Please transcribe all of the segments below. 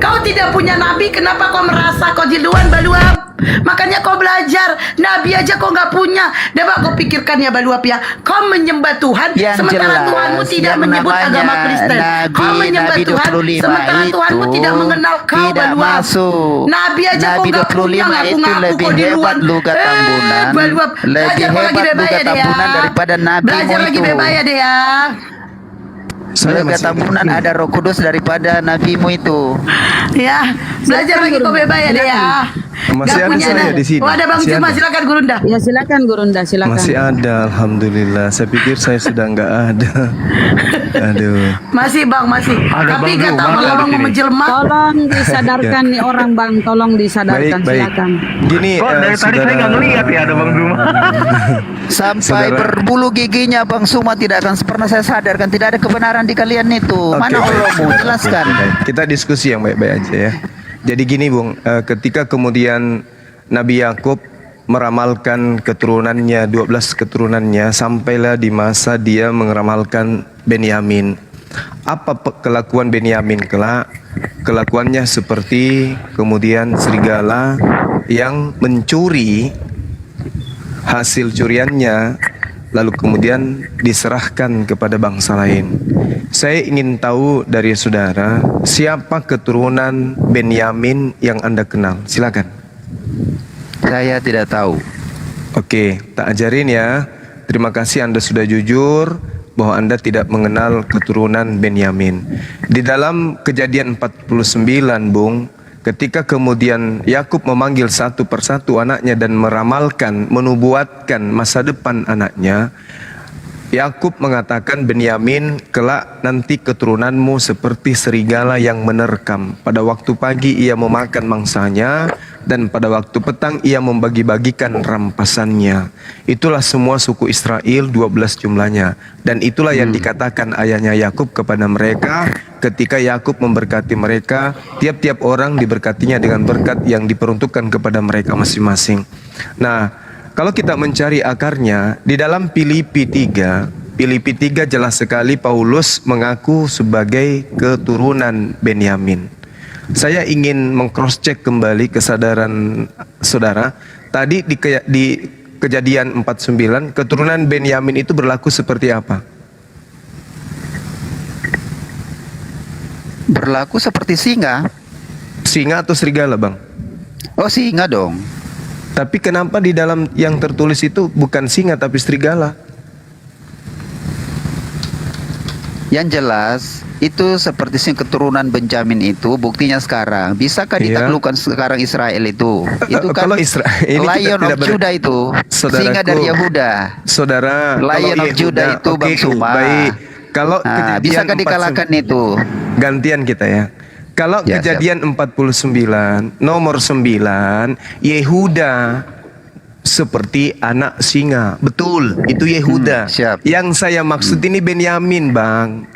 Kau tidak punya nabi, kenapa kau merasa kau di luar Baluap? Makanya kau belajar. Nabi aja kau nggak punya. Dapat kau pikirkan ya Baluap ya. Kau menyembah Tuhan yang sementara jelas, Tuhanmu tidak yang menyebut namanya agama Kristen. Kau menyembah Nabi Tuhan 25 sementara Tuhanmu itu tidak mengenal kau tidak Baluap. masuk. Nabi aja kau Nabi nggak punya, 25 itu ngaku-ngaku lebih kau di luar. hebat Luga Tambunan. Baluap, Lebih belajar kau lagi hebat bebaya Luga deh ya. Tambunan daripada Nabi Belajar lagi itu. bebaya deh ya. Luga Tambunan ada Roh Kudus daripada nabimu itu. Ya, belajar lagi kau bebaya deh ya. Masih Nggak ada punya saya nah. di sini. Oh, ada Bang Masih Cuma, ada. silakan Gurunda. Ya silakan Gurunda, silakan. Masih ada, alhamdulillah. Saya pikir saya sudah nggak ada. Aduh. Masih Bang, masih. Ada Tapi Bang kata Zuma malah di mau sini. menjelma. Tolong disadarkan nih orang Bang, tolong disadarkan, Baik, baik. silakan. Gini, Kok dari tadi saya nggak ngeliat ya ada Bang Zuma. Sampai Saudara. berbulu giginya Bang Suma tidak akan pernah saya sadarkan tidak ada kebenaran di kalian itu. Mana Oke, baik, Allahmu? saudara. Jelaskan. Oke, baik. Kita diskusi yang baik-baik aja ya. Jadi gini Bung, ketika kemudian Nabi Yakub meramalkan keturunannya, 12 keturunannya, sampailah di masa dia meramalkan Benyamin. Apa kelakuan Benyamin kelak? Kelakuannya seperti kemudian serigala yang mencuri hasil curiannya lalu kemudian diserahkan kepada bangsa lain. Saya ingin tahu dari saudara, siapa keturunan Benyamin yang Anda kenal? Silakan. Saya tidak tahu. Oke, tak ajarin ya. Terima kasih Anda sudah jujur bahwa Anda tidak mengenal keturunan Benyamin. Di dalam Kejadian 49, Bung, ketika kemudian Yakub memanggil satu persatu anaknya dan meramalkan, menubuatkan masa depan anaknya, Yakub mengatakan, Benyamin, kelak nanti keturunanmu seperti serigala yang menerkam. Pada waktu pagi ia memakan mangsanya, dan pada waktu petang ia membagi-bagikan rampasannya. Itulah semua suku Israel, 12 jumlahnya. Dan itulah yang dikatakan ayahnya Yakub kepada mereka ketika Yakub memberkati mereka. Tiap-tiap orang diberkatinya dengan berkat yang diperuntukkan kepada mereka masing-masing. Nah, kalau kita mencari akarnya, di dalam Filipi 3 jelas sekali Paulus mengaku sebagai keturunan Benyamin. Saya ingin meng-cross-check kembali kesadaran saudara. Tadi di Kejadian 49, keturunan Benyamin itu berlaku seperti apa? Berlaku seperti singa. Singa atau serigala, Bang? Oh, singa dong. Tapi kenapa di dalam yang tertulis itu bukan singa tapi serigala? Yang jelas itu seperti keturunan Benjamin itu buktinya sekarang. Bisakah Iya. ditaklukkan sekarang Israel itu? Itu kan Kalau Israel ini kita Lion tidak of Judah itu. Saudaraku, Singa dari Yehuda. Saudara, Lion kalau of Judah itu oke, Bang Suma. Baik. Kalau Nah, Kejadian bisakah dikalahkan itu? Gantian kita ya. Kalau Ya, Kejadian 49 nomor 9, Yehuda seperti anak singa. Betul, itu Yehuda. Siap. Yang saya maksud ini Benyamin, Bang.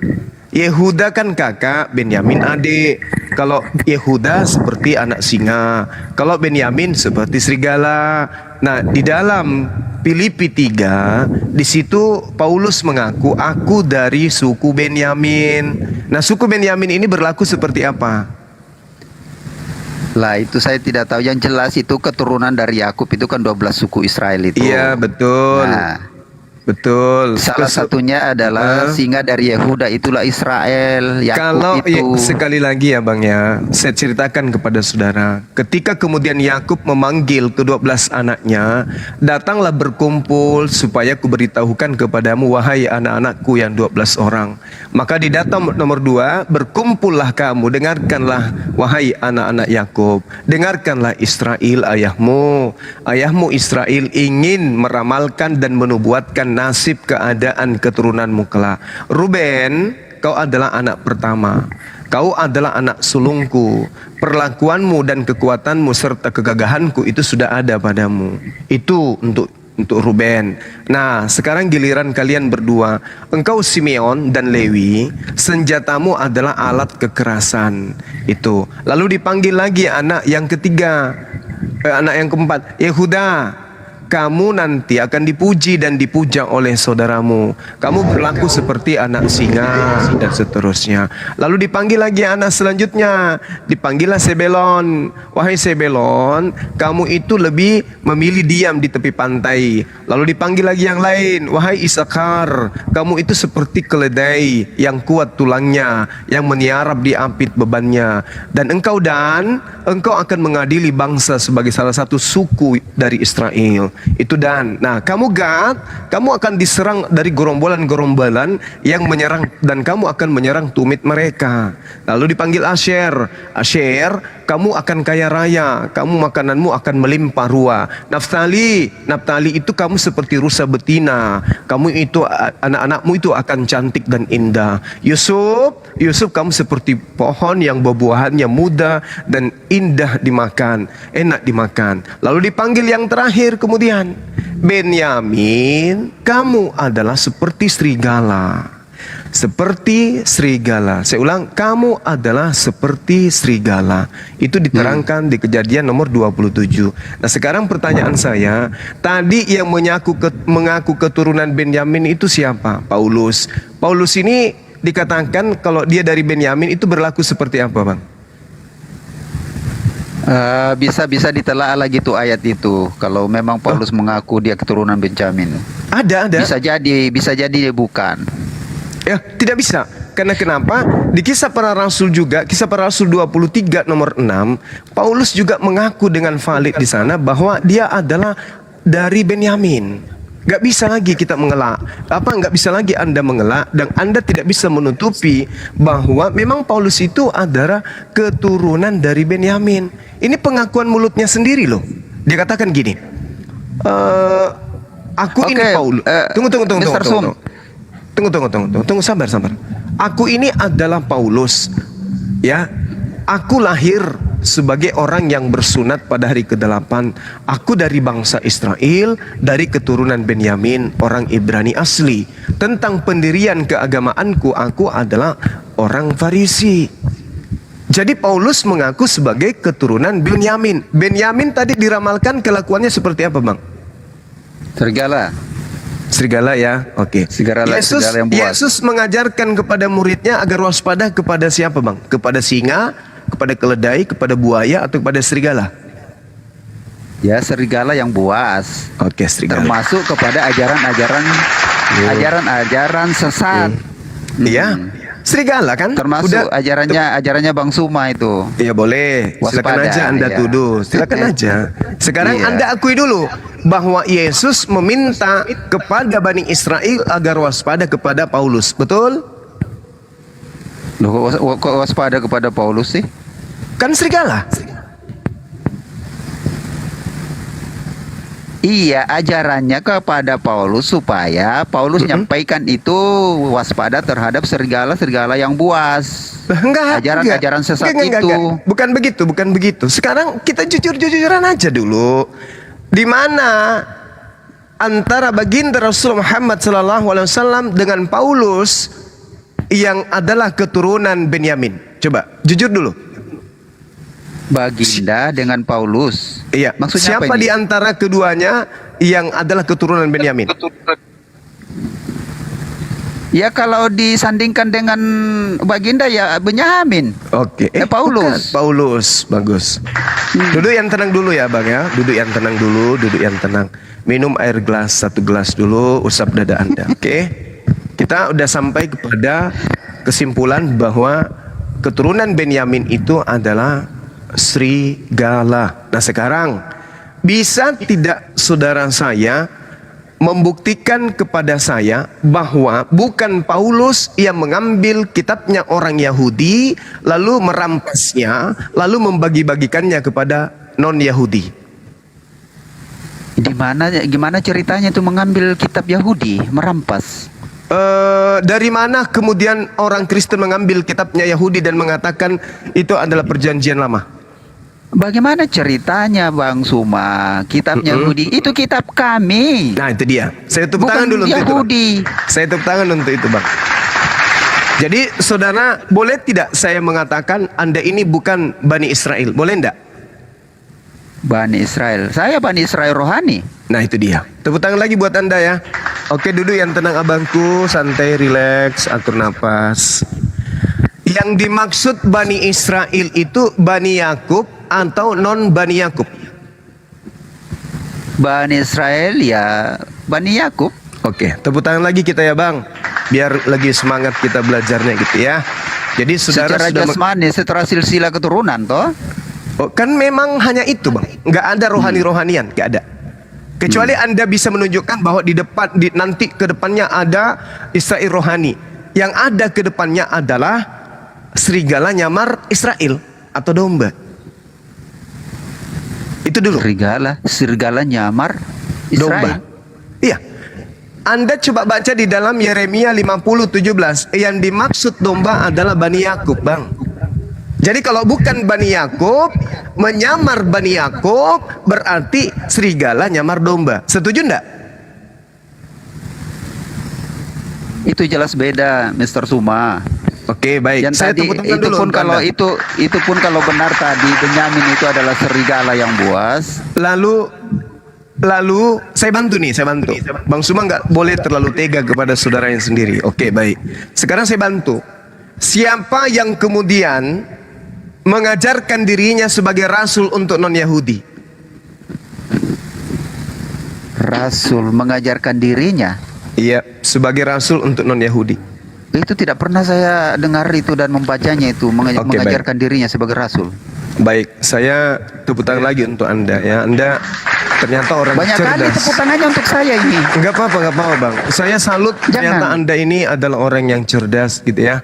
Yehuda kan kakak, Benyamin adik. Kalau Yehuda seperti anak singa, kalau Benyamin seperti serigala. Nah, di dalam Filipi 3, di situ Paulus mengaku, aku dari suku Benyamin. Nah, suku Benyamin ini berlaku seperti apa? Lah itu saya tidak tahu. Yang jelas itu keturunan dari Yakub itu kan 12 suku Israel itu. Iya, betul. Nah, Betul. salah satunya adalah singa dari Yehuda, itulah Israel. Yakub Kalau itu. sekali lagi ya Bang ya, saya ceritakan kepada saudara, ketika kemudian Yakub memanggil ke-12 anaknya, datanglah berkumpul supaya kuberitahukan kepadamu wahai anak-anakku yang 12 orang. Maka di data nomor 2, berkumpullah kamu, dengarkanlah wahai anak-anak Yakub, dengarkanlah Israel ayahmu. Ayahmu Israel ingin meramalkan dan menubuatkan nasib keadaan keturunanmu kelak. Ruben, kau adalah anak pertama. Kau adalah anak sulungku. Perlakuanmu dan kekuatanmu serta kegagahanku itu sudah ada padamu. Itu untuk Ruben. Nah, sekarang giliran kalian berdua. Engkau Simeon dan Lewi, senjatamu adalah alat kekerasan. Itu. Lalu dipanggil lagi anak yang ketiga, anak yang keempat, Yehuda. kamu nanti akan dipuji dan dipuja oleh saudaramu. Kamu berlaku seperti anak singa dan seterusnya. Lalu dipanggil lagi anak selanjutnya, dipanggillah Sebelon. Wahai Sebelon, kamu itu lebih memilih diam di tepi pantai. Lalu dipanggil lagi yang lain, wahai Isakar, kamu itu seperti keledai yang kuat tulangnya, yang meniarap di apit bebannya. Dan engkau akan mengadili bangsa sebagai salah satu suku dari Israel. Itu Dan. Nah, kamu Gad, kamu akan diserang dari gerombolan-gerombolan yang menyerang, dan kamu akan menyerang tumit mereka. Lalu dipanggil Asher. Asher, kamu akan kaya raya, kamu makananmu akan melimpah ruah. Naftali itu kamu seperti rusa betina, kamu itu anak-anakmu itu akan cantik dan indah. Yusuf, kamu seperti pohon yang buah-buahannya muda dan indah dimakan, enak dimakan. Lalu dipanggil yang terakhir kemudian, Benyamin, kamu adalah seperti serigala. Seperti serigala. Saya ulang, kamu adalah seperti serigala. Itu diterangkan di Kejadian nomor 27. Nah, sekarang pertanyaan saya, tadi yang mengaku keturunan Benyamin itu siapa? Paulus. Paulus ini dikatakan kalau dia dari Benyamin itu berlaku seperti apa, Bang? Bisa ditelaah lagi tuh ayat itu. Kalau memang Paulus mengaku dia keturunan Benjamin. Ada. Bisa jadi dia bukan. Ya, tidak bisa. Karena kenapa? Di Kisah Para Rasul juga, Kisah Para Rasul 23 nomor 6, Paulus juga mengaku dengan valid di sana bahwa dia adalah dari Benyamin. Gak bisa lagi kita mengelak. Gak bisa lagi Anda mengelak, dan Anda tidak bisa menutupi bahwa memang Paulus itu adalah keturunan dari Benyamin. Ini pengakuan mulutnya sendiri loh. Dia katakan gini, aku ini Paulus. Tunggu, sabar. Aku ini adalah Paulus, ya. Aku lahir sebagai orang yang bersunat pada hari ke-8. Aku dari bangsa Israel, dari keturunan Benyamin, orang Ibrani asli. Tentang pendirian keagamaanku, aku adalah orang Farisi. Jadi Paulus mengaku sebagai keturunan Benyamin. Benyamin tadi diramalkan kelakuannya seperti apa, Bang? Serigala ya, oke. Serigala yang buas. Yesus mengajarkan kepada muridnya agar waspada kepada siapa, Bang? Kepada singa, kepada keledai, kepada buaya, atau kepada serigala? Ya, serigala yang buas. Oke, serigala. Termasuk kepada ajaran sesat. Iya. Serigala kan? Termasuk ajarannya Bang Suma itu. Iya, boleh. Silakan aja Anda tuduh. Silakan aja. Sekarang Anda akui dulu bahwa Yesus meminta kepada Bani Israel agar waspada kepada Paulus. Betul? Loh, kok waspada kepada Paulus sih? Kan serigala. Iya, ajarannya kepada Paulus supaya Paulus nyampaikan itu waspada terhadap serigala yang buas. Ajaran sesat itu. Bukan begitu. Sekarang kita jujur-jujuran aja dulu. Di mana antara baginda Rasul Muhammad SAW dengan Paulus yang adalah keturunan Benyamin? Coba jujur dulu. Baginda dengan Paulus. Iya. Maksudnya siapa di antara keduanya yang adalah keturunan Benyamin? Ya, kalau disandingkan dengan baginda ya Benyamin. Oke. Paulus. Bukan. Paulus, bagus. Duduk yang tenang dulu ya, Bang ya. Duduk yang tenang. Minum air satu gelas dulu, usap dada Anda. Oke. Kita udah sampai kepada kesimpulan bahwa keturunan Benyamin itu adalah serigala. Nah, sekarang bisa tidak saudara saya membuktikan kepada saya bahwa bukan Paulus yang mengambil kitabnya orang Yahudi lalu merampasnya, lalu membagi-bagikannya kepada non-Yahudi? Gimana ceritanya itu mengambil kitab Yahudi, merampas? Dari mana kemudian orang Kristen mengambil kitabnya Yahudi dan mengatakan itu adalah perjanjian lama? Bagaimana ceritanya, Bang Suma? Kitab Yahudi itu kitab kami. Nah, itu dia. Saya tepuk tangan dulu untuk Yahudi. itu, Bang. Saya tepuk tangan untuk itu, Bang. Jadi, saudara, boleh tidak saya mengatakan Anda ini bukan Bani Israel? Boleh enggak? Bani Israel. Saya Bani Israel rohani. Nah itu dia. Tepuk tangan lagi buat Anda ya. Oke, duduk yang tenang abangku, santai, rileks, atur nafas. Yang dimaksud Bani Israel itu Bani Yakub atau non Bani Yakub? Bani Israel ya Bani Yakub. Oke, tepuk tangan lagi kita ya bang. Biar lagi semangat kita belajarnya gitu ya. Jadi saudara Secara sudah jasmani, secara silsilah keturunan toh. Oh, kan memang hanya itu bang. Nggak ada rohani-rohanian, nggak ada. Kecuali Anda bisa menunjukkan bahwa di depan, nanti ke depannya ada Israel rohani. Yang ada ke depannya adalah serigala nyamar Israel atau domba. Itu dulu. Serigala nyamar Israel. Domba. Iya. Anda coba baca di dalam Yeremia 50:17. Yang dimaksud domba adalah Bani Yakub, bang. Jadi kalau bukan Bani Yakub, menyamar Bani Yakub berarti serigala nyamar domba. Setuju enggak? Itu jelas beda, Mr. Suma. Oke, baik. Yang Saya tadi tepuk tangan itu dulu pun untuk kalau Anda. itu pun kalau benar tadi Benyamin itu adalah serigala yang buas. Lalu saya bantu nih, saya bantu. Bang Suma nggak boleh terlalu tega kepada saudaranya sendiri. Oke, baik. Sekarang saya bantu. Siapa yang kemudian mengajarkan dirinya sebagai rasul untuk non-Yahudi? Rasul mengajarkan dirinya. Iya, sebagai rasul untuk non-Yahudi. Itu tidak pernah saya dengar itu dan membacanya itu Oke, mengajarkan dirinya sebagai rasul. Baik, saya tepuk tangan lagi untuk Anda ya. Anda ternyata orang Banyak kali cerdas. tepuk tangannya untuk saya ini. Enggak apa-apa bang. Saya salut ternyata Jangan. Anda ini adalah orang yang cerdas gitu ya.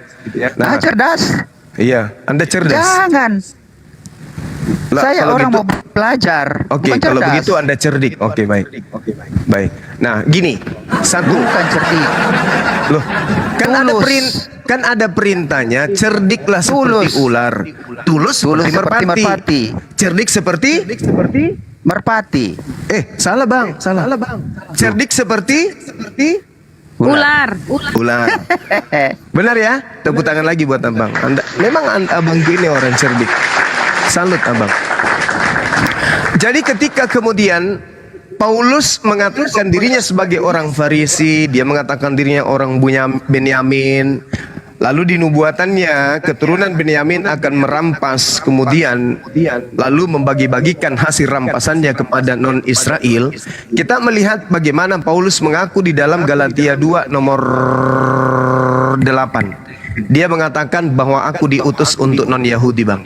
Nah, Cerdas. iya, Anda cerdas. Jangan. Lah, Saya kalau orang gitu- mau belajar. Oke, bukan kalau cerdas. begitu Anda cerdik. Oke, baik. Baik. Nah, gini. Satu. Bukan cerdik. Loh, Tulus. kan ada perintahnya, cerdiklah seperti Tulus. ular. Tulus seperti seperti merpati. merpati. Cerdik seperti Merpati. salah bang. Cerdik seperti Ular. ular. Benar ya? Tepuk tangan lagi buat abang. Abang ini orang cerdik. Salut abang. Jadi ketika kemudian Paulus mengatakan dirinya sebagai orang Farisi, dia mengatakan dirinya orang Benyamin. Lalu di nubuatannya keturunan Benyamin akan merampas kemudian lalu membagi-bagikan hasil rampasannya kepada non-Israel. Kita melihat bagaimana Paulus mengaku di dalam Galatia 2 nomor 8. Dia mengatakan bahwa aku diutus untuk non-Yahudi, bang.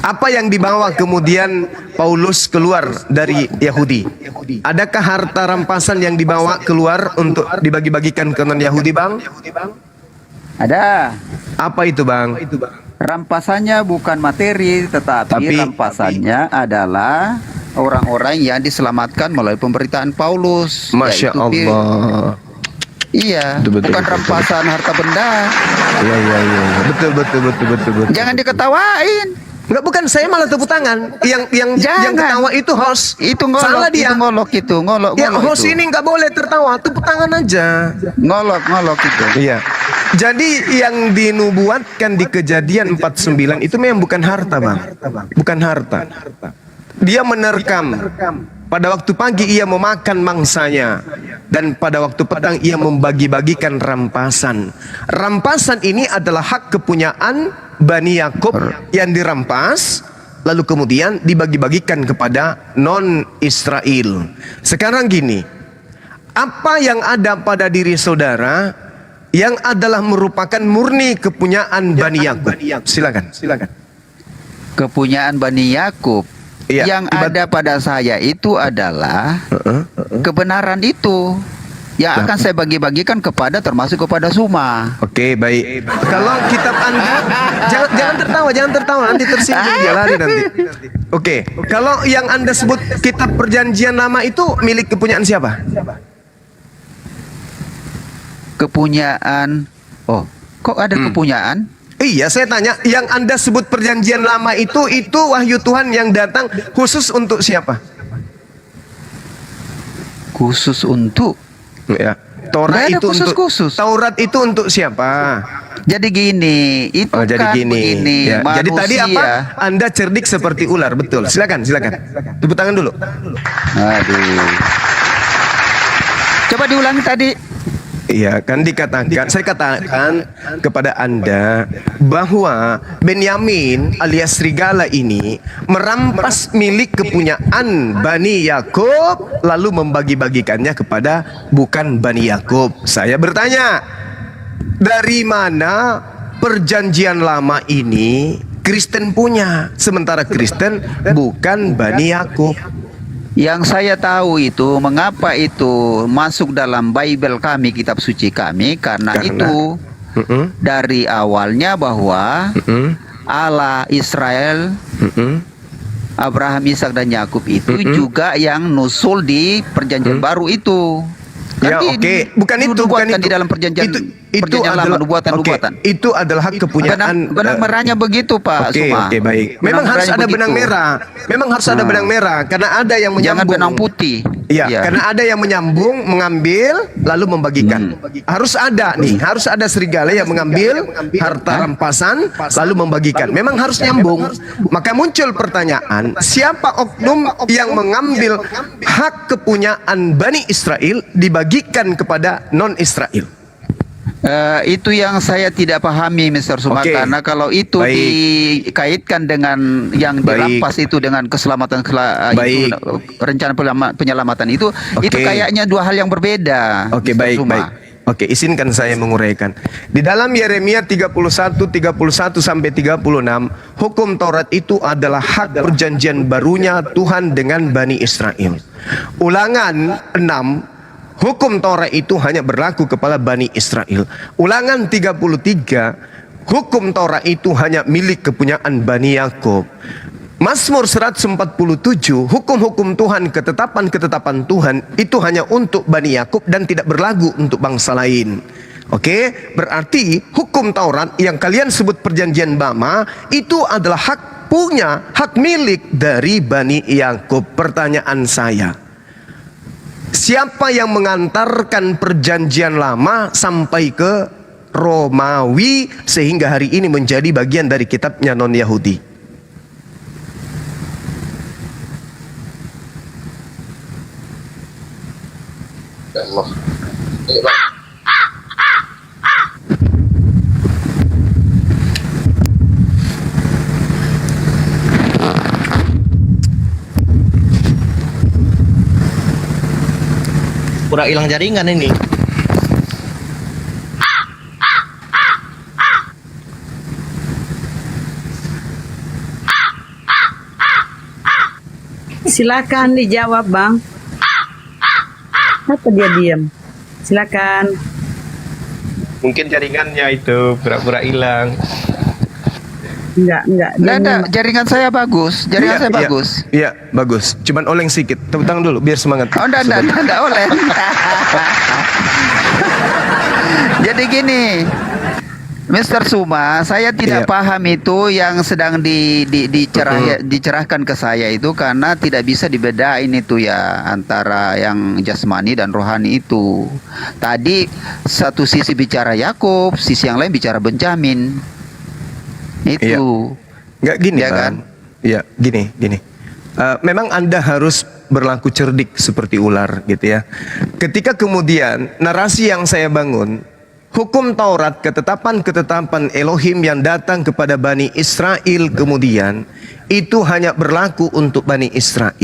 Apa yang dibawa kemudian Paulus keluar dari Yahudi? Adakah harta rampasan yang dibawa keluar untuk dibagi-bagikan ke non-Yahudi, bang? Ada. Apa itu, bang? Rampasannya bukan materi, tetapi rampasannya adalah orang-orang yang diselamatkan melalui pemberitaan Paulus. Masya yaitu Allah. Iya, Betul, bukan betul, rampasan harta benda. Iya. Betul. Jangan diketawain. Enggak, bukan, saya malah tepuk tangan. Yang Jangan. ketawa itu host. Itu ngolok, Salah dia. itu ngolok itu, ngolok Ya, host itu. ini nggak boleh tertawa, tepuk tangan aja. Ngolok itu. Iya. Jadi yang dinubuatkan di Kejadian 49 itu memang bukan harta, bang. Bukan harta. Dia menerkam. Pada waktu pagi ia memakan mangsanya, dan pada waktu petang ia membagi-bagikan rampasan. Rampasan ini adalah hak kepunyaan Bani Yakub yang dirampas, lalu kemudian dibagi-bagikan kepada non-Israel. Sekarang gini, apa yang ada pada diri saudara yang adalah merupakan murni kepunyaan Bani Yakub? Silakan. Kepunyaan Bani Yakub. Iya, Yang ada pada saya itu adalah kebenaran itu yang akan saya bagi-bagikan kepada, termasuk kepada Suma. Oke, baik. Kalau kitab Anda, jangan tertawa, nanti tersinggung dia lari nanti. Oke, kalau yang Anda sebut kitab Perjanjian Lama itu milik kepunyaan siapa? Kepunyaan. Oh, kok ada kepunyaan? Iya, saya tanya, yang Anda sebut Perjanjian Lama itu wahyu Tuhan yang datang khusus untuk siapa? Khusus untuk. Ya. Taurat Nggak ada itu khusus. Taurat itu untuk siapa? Jadi gini, itu jadi kan gini. begini, Ya. Jadi tadi manusia. apa? Anda cerdik seperti ular, betul. Silakan. Tepuk tangan dulu. Aduh. Coba diulangi tadi. Iya, kan saya katakan kepada Anda bahwa Benyamin alias serigala ini merampas milik kepunyaan Bani Yakub lalu membagi-bagikannya kepada bukan Bani Yakub. Saya bertanya, dari mana perjanjian lama ini Kristen punya, sementara Kristen bukan Bani Yakub? Yang saya tahu itu, mengapa itu masuk dalam Bible kami, kitab suci kami, karena itu dari awalnya bahwa Allah Israel, Abraham, Ishak dan Yakub itu juga yang nusul di perjanjian baru itu. Ya, oke. Bukan itu. Di dalam perjanjian lama, nubuatan. Itu adalah hak kepunyaan. Benang merahnya begitu, Pak Suma. Oke, baik. Memang harus ada benang merah. Karena ada yang Jangan menyambung. benang putih. Iya, karena ada yang menyambung, mengambil, lalu membagikan. Harus ada serigala yang mengambil harta rampasan, lalu membagikan. Memang harus nyambung. Maka muncul pertanyaan, siapa oknum yang mengambil hak kepunyaan Bani Israel dibagikan kepada non-Israel? Itu yang saya tidak pahami, Mr. Suma, karena kalau itu dikaitkan dengan yang dirampas itu dengan keselamatan itu, rencana penyelamatan itu kayaknya dua hal yang berbeda. Mr. Suma. Oke, izinkan saya menguraikan. Di dalam Yeremia 31 sampai 36, hukum Taurat itu adalah hak perjanjian barunya Tuhan dengan Bani Israel. Ulangan 6, hukum Taurat itu hanya berlaku kepada Bani Israel. Ulangan 33, hukum Taurat itu hanya milik kepunyaan Bani Yakub. Mazmur 147, hukum-hukum Tuhan, ketetapan-ketetapan Tuhan itu hanya untuk Bani Yakub dan tidak berlaku untuk bangsa lain. Oke, berarti hukum Taurat yang kalian sebut perjanjian lama itu adalah hak milik dari Bani Yakub. Pertanyaan saya, siapa yang mengantarkan perjanjian lama sampai ke Romawi sehingga hari ini menjadi bagian dari kitabnya non-Yahudi? Pura hilang jaringan ini. Silakan dijawab, Bang. Apa dia diam? Silakan. Mungkin jaringannya itu pura-pura hilang. Enggak. Nggak ada, jaringan saya bagus. Bagus. Iya, bagus. Cuman oleng sedikit. Tepuk tangan dulu biar semangat. Oh, enggak oleh. Jadi gini, Mr. Suma, saya tidak paham itu yang sedang dicerahkan ke saya itu, karena tidak bisa dibedain itu ya antara yang jasmani dan rohani itu. Tadi satu sisi bicara Yakub, sisi yang lain bicara Benjamin. Itu. Nggak gini, ya kan? Iya, gini. Memang Anda harus berlaku cerdik seperti ular gitu ya. Ketika kemudian narasi yang saya bangun, hukum Taurat, ketetapan-ketetapan Elohim yang datang kepada Bani Israel kemudian itu hanya berlaku untuk Bani Israel.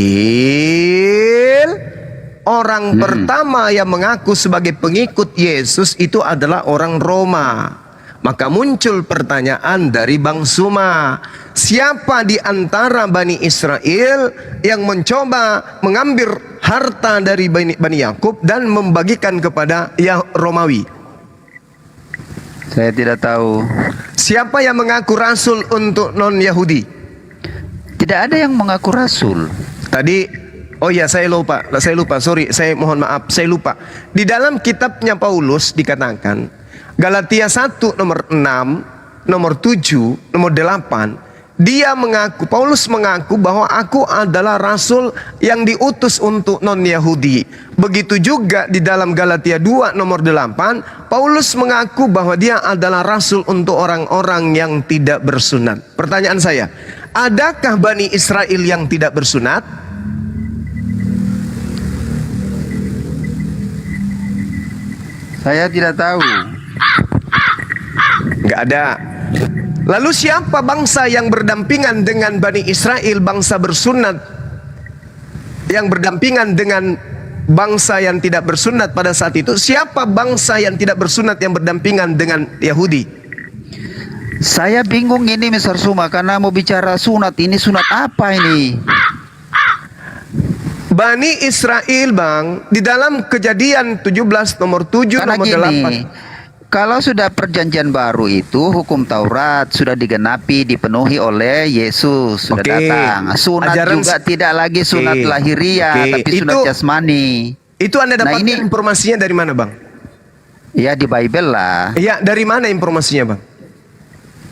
Orang pertama yang mengaku sebagai pengikut Yesus itu adalah orang Roma. Maka muncul pertanyaan dari Bang Suma, siapa di antara Bani Israel yang mencoba mengambil harta dari Bani Yakub dan membagikan kepada Romawi? Saya tidak tahu. Siapa yang mengaku rasul untuk non-Yahudi? Tidak ada yang mengaku rasul. Tadi, oh ya saya lupa, sorry, saya mohon maaf, saya lupa. Di dalam kitabnya Paulus dikatakan, Galatia 1 nomor 6, nomor 7, nomor 8, Paulus mengaku bahwa aku adalah rasul yang diutus untuk non-Yahudi. Begitu juga di dalam Galatia 2 nomor 8, Paulus mengaku bahwa dia adalah rasul untuk orang-orang yang tidak bersunat. Pertanyaan saya, adakah Bani Israel yang tidak bersunat? Saya tidak tahu. Enggak ada. Lalu siapa bangsa yang berdampingan dengan Bani Israel, bangsa bersunat, yang berdampingan dengan bangsa yang tidak bersunat pada saat itu? Siapa bangsa yang tidak bersunat yang berdampingan dengan Yahudi? Saya bingung ini Mr. Suma, karena mau bicara sunat, ini sunat apa ini? Bani Israel, Bang, di dalam Kejadian 17 nomor 7 Karena nomor gini, 8. kalau sudah perjanjian baru itu hukum Taurat sudah digenapi, dipenuhi oleh Yesus sudah Oke. datang. Sunat Ajaran juga tidak lagi sunat Oke. lahiriah, Oke. tapi sunat Itu- jasmani. Itu Anda Nah, dapatkan ini- informasinya dari mana, Bang? Ya di Bible lah. Ya, dari mana informasinya, Bang?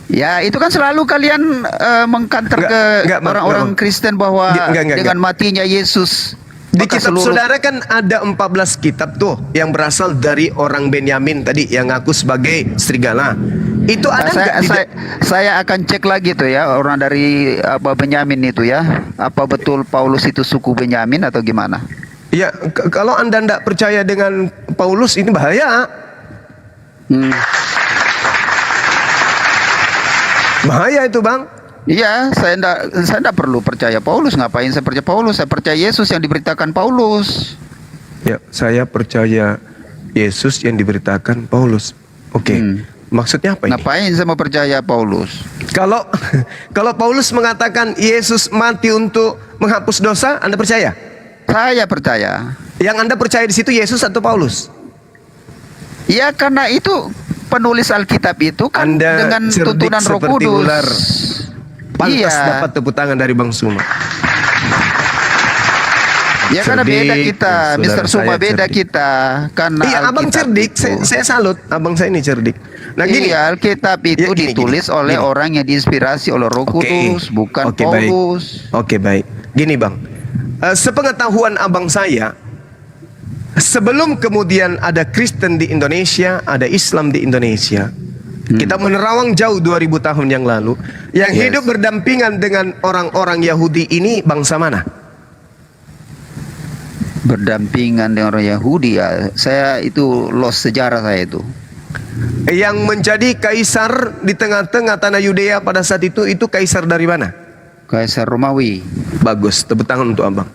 Ya itu kan selalu kalian mengkanter Enggak, ke enggak, Bang, orang-orang enggak, Bang. Kristen bahwa Enggak. dengan matinya Yesus Di maka kitab seluruh- saudara kan ada 14 kitab tuh yang berasal dari orang Benyamin tadi yang ngaku sebagai serigala. Itu Nah, ada saya, nggak di saya, saya akan cek lagi tuh ya orang dari Benyamin itu ya. Apa betul Paulus itu suku Benyamin atau gimana? Ya, kalau Anda tidak percaya dengan Paulus ini bahaya. Hmm. Bahaya itu, Bang. Iya, saya enggak perlu percaya Paulus. Ngapain saya percaya Paulus? Saya percaya Yesus yang diberitakan Paulus. Ya, saya percaya Yesus yang diberitakan Paulus. Oke. Maksudnya apa ini? Ngapain saya mau percaya Paulus? Kalau kalau Paulus mengatakan Yesus mati untuk menghapus dosa, Anda percaya? Saya percaya. Yang Anda percaya di situ Yesus atau Paulus? Ya karena itu penulis Alkitab itu kan Anda dengan cerdik tuntunan Roh seperti Kudus. ular. Pantas Iya. dapat tepuk tangan dari Bang Suma. Ya karena beda Cerdik, kita, saudara Mr. Suma saya beda cerdik. kita. Karena Iya, abang Alkitab cerdik. itu- Saya salut. Abang saya ini cerdik. Nah, gini. Iya, Alkitab itu Ya, gini, ditulis gini. oleh Gini. orang yang diinspirasi oleh Roh Oke. Kudus, bukan Oke, baik. Paulus. Oke, baik. Gini, Bang. Sepengetahuan abang saya, sebelum kemudian ada Kristen di Indonesia, ada Islam di Indonesia. Kita menerawang jauh 2000 tahun yang lalu. Yang Yes. hidup berdampingan dengan orang-orang Yahudi ini bangsa mana? Berdampingan dengan orang Yahudi ya. Saya itu lost sejarah saya itu. Yang menjadi kaisar di tengah-tengah tanah Yudea pada saat itu kaisar dari mana? Kaisar Romawi. Bagus, tepuk tangan untuk abang.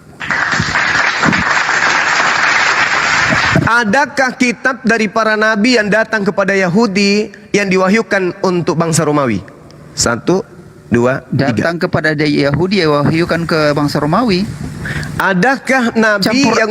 Adakah kitab dari para nabi yang datang kepada Yahudi yang diwahyukan untuk bangsa Romawi? 1, 2, 3. Datang kepada Yahudi ya wahyukan ke bangsa Romawi. Adakah nabi Campur yang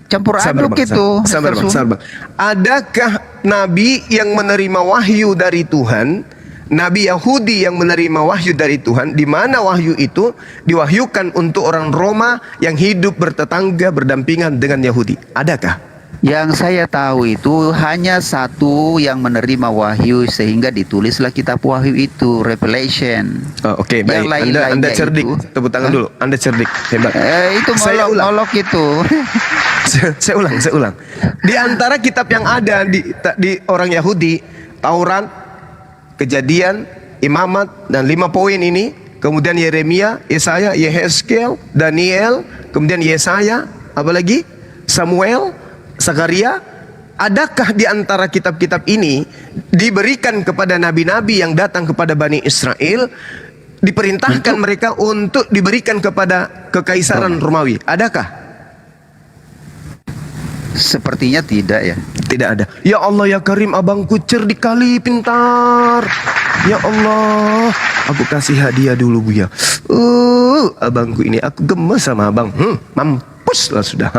campur Sabar, aduk Bang, itu. sabar, Mr. Bang, Sum. sabar, Bang. Adakah nabi yang menerima wahyu dari Tuhan, nabi Yahudi yang menerima wahyu dari Tuhan, di mana wahyu itu diwahyukan untuk orang Roma yang hidup bertetangga berdampingan dengan Yahudi? Adakah? Yang saya tahu itu hanya satu yang menerima wahyu sehingga ditulislah kitab wahyu itu, Revelation. Oh, Oke, baik. Yang lain-lainnya Anda cerdik. itu. Tepuk tangan Hah? dulu. Anda cerdik. Hebat. Itu Saya ulang. ngolok itu. saya ulang. Di antara kitab yang ada di orang Yahudi, Taurat, Kejadian, Imamat, dan 5 poin ini, kemudian Yeremia, Yesaya, Yehezkel, Daniel, kemudian Yesaya, apalagi Samuel, Zakaria. Adakah di antara kitab-kitab ini diberikan kepada nabi-nabi yang datang kepada Bani Israel, diperintahkan mereka untuk diberikan kepada kekaisaran Romawi? Adakah? Sepertinya tidak ya. Tidak ada. Ya Allah ya Karim, abangku cerdik kali, pintar. Ya Allah, aku kasih hadiah dulu Buya. Abangku ini, aku gemes sama abang. Mampus lah sudah.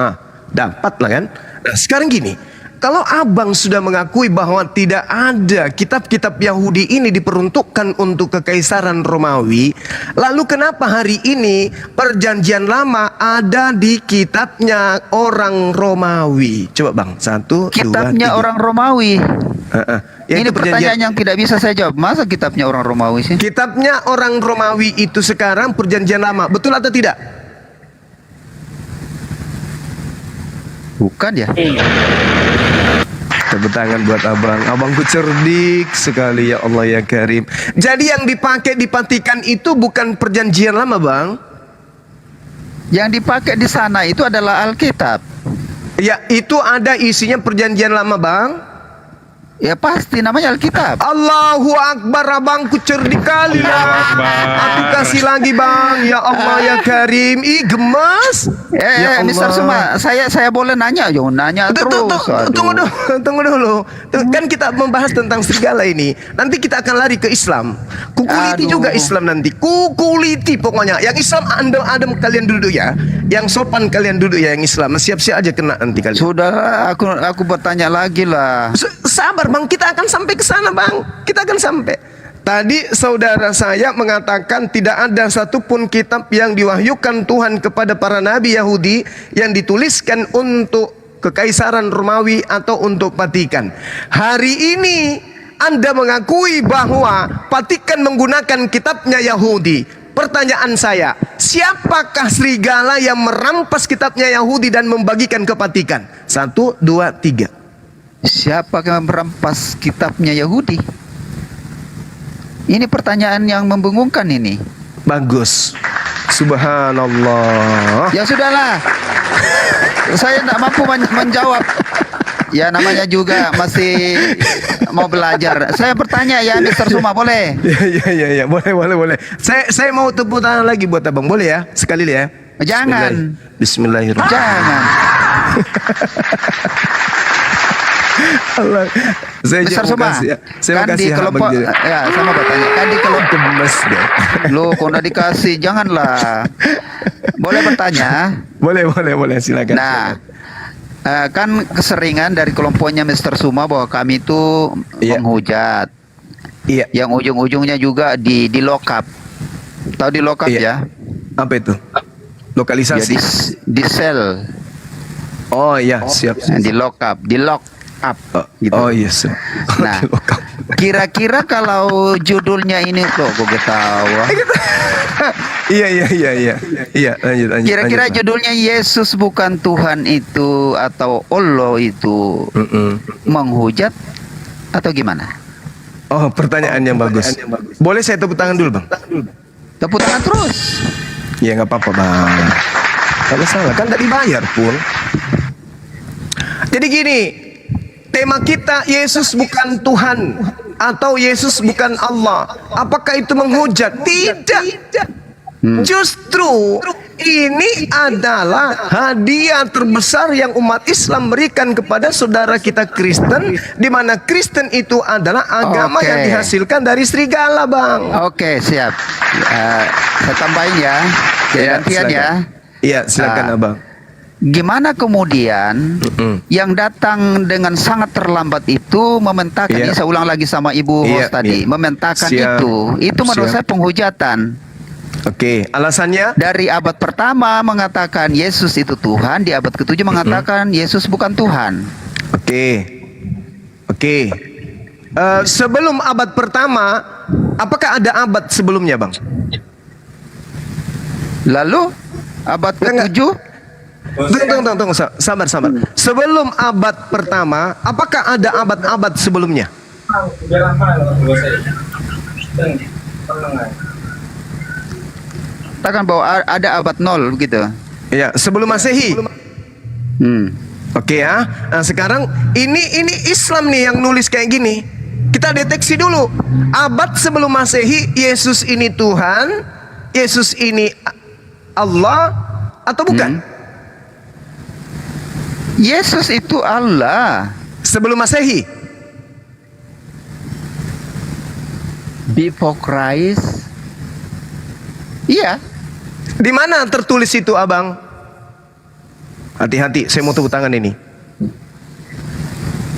Dapat lah kan. Nah sekarang gini, kalau abang sudah mengakui bahwa tidak ada kitab-kitab Yahudi ini diperuntukkan untuk kekaisaran Romawi, lalu kenapa hari ini perjanjian lama ada di kitabnya orang Romawi? Coba bang, 1, 2, 3. Kitabnya orang Romawi. Ya, Ini itu pertanyaan yang tidak bisa saya jawab. Masa kitabnya orang Romawi sih? Kitabnya orang Romawi itu sekarang perjanjian lama, betul atau tidak? Bukan ya? Tepuk tangan buat abang. Abangku cerdik sekali, ya Allah ya Karim. Jadi yang dipakai di Vatikan itu bukan perjanjian lama, bang? Yang dipakai di sana itu adalah Alkitab. Ya, itu ada isinya perjanjian lama, bang. Ya pasti namanya Alkitab. Allahu Akbar, abangku cerdik kali ya. Aku kasih lagi, bang. Ya Allah ya Karim. Ih, gemas. Ya Mr. Suma, saya boleh nanya? Yo, nanya terus. Aduh. Tunggu dulu. Kan kita membahas tentang serigala ini. Nanti kita akan lari ke Islam. Kukuliti Aduh. juga Islam nanti. Kukuliti pokoknya. Yang Islam adem kalian duduk ya. Yang sopan kalian duduk ya, yang Islam. Siap-siap aja kena nanti kalian. Sudah, aku bertanya lagi lah. Sabar bang, kita akan sampai ke sana bang. Kita akan sampai. Tadi saudara saya mengatakan tidak ada satupun kitab yang diwahyukan Tuhan kepada para nabi Yahudi yang dituliskan untuk kekaisaran Romawi atau untuk Vatikan. Hari ini Anda mengakui bahwa Vatikan menggunakan kitabnya Yahudi. Pertanyaan saya, siapakah serigala yang merampas kitabnya Yahudi dan membagikan ke Vatikan? 1, 2, 3. Siapa yang merampas kitabnya Yahudi? Ini pertanyaan yang membingungkan ini. Bagus. Subhanallah. Ya sudahlah. Saya tidak mampu menjawab. Ya namanya juga masih mau belajar. Saya bertanya ya Mr. Suma, boleh? Ya, boleh. Saya mau tepuk tangan lagi buat abang, boleh ya? Sekali ya. Jangan. Bismillahirrahmanirrahim. Jangan. Allah. Mr. Suma, Saya kan di kasih kelompok, ya sama bertanya. Kan di kelompok gemes deh. Lo kok udah dikasih, janganlah. Boleh bertanya? Boleh, silakan. Nah, kan keseringan dari kelompoknya Mr. Suma bahwa kami itu Iya. menghujat. Iya. Yang ujung-ujungnya juga di lock up. Tahu di lock up Iya. ya? Apa itu? Ya Lokalisasi. di sel. Oh iya, siap. Di lock up, di lock up gitu. Oh iya, siap. Nah, kira-kira kalau judulnya ini kok gue ketawa. Iya, lanjut. Kira-kira lanjut, judulnya Yesus bukan Tuhan itu atau Allah itu menghujat atau gimana? Oh, pertanyaan yang bagus. Boleh saya tepuk tangan dulu, Bang? Tepuk tangan terus. Ya nggak apa-apa, Bang. Kalau salah kan nggak dibayar pun. Jadi gini, tema kita Yesus bukan Tuhan atau Yesus bukan Allah. Apakah itu menghujat? Tidak. Justru ini adalah hadiah terbesar yang umat Islam berikan kepada saudara kita Kristen, di mana Kristen itu adalah agama yang dihasilkan dari serigala, Bang. Oke, siap. Saya tambahin ya. Gantian ya. Iya, silakan Abang. Gimana kemudian yang datang dengan sangat terlambat itu mementakan, Iya. ini saya ulang lagi sama Ibu host tadi, mementakan Siap. itu menurut Siap. saya penghujatan. Oke, alasannya? Dari abad pertama mengatakan Yesus itu Tuhan, di abad ke-7 mengatakan Yesus bukan Tuhan. Oke. Sebelum abad pertama, apakah ada abad sebelumnya, Bang? Lalu abad ke-7 Tunggu, sabar. Sebelum abad pertama, apakah ada abad-abad sebelumnya? katakan bahwa ada abad 0 begitu. Iya, sebelum Masehi. Oke ya. Nah, sekarang ini Islam nih yang nulis kayak gini. Kita deteksi dulu. Abad sebelum Masehi, Yesus ini Tuhan, Yesus ini Allah atau bukan? Yesus itu Allah. Sebelum Masehi. Before Christ. Iya. Di mana tertulis itu, Abang? Hati-hati, saya mau tepuk tangan ini.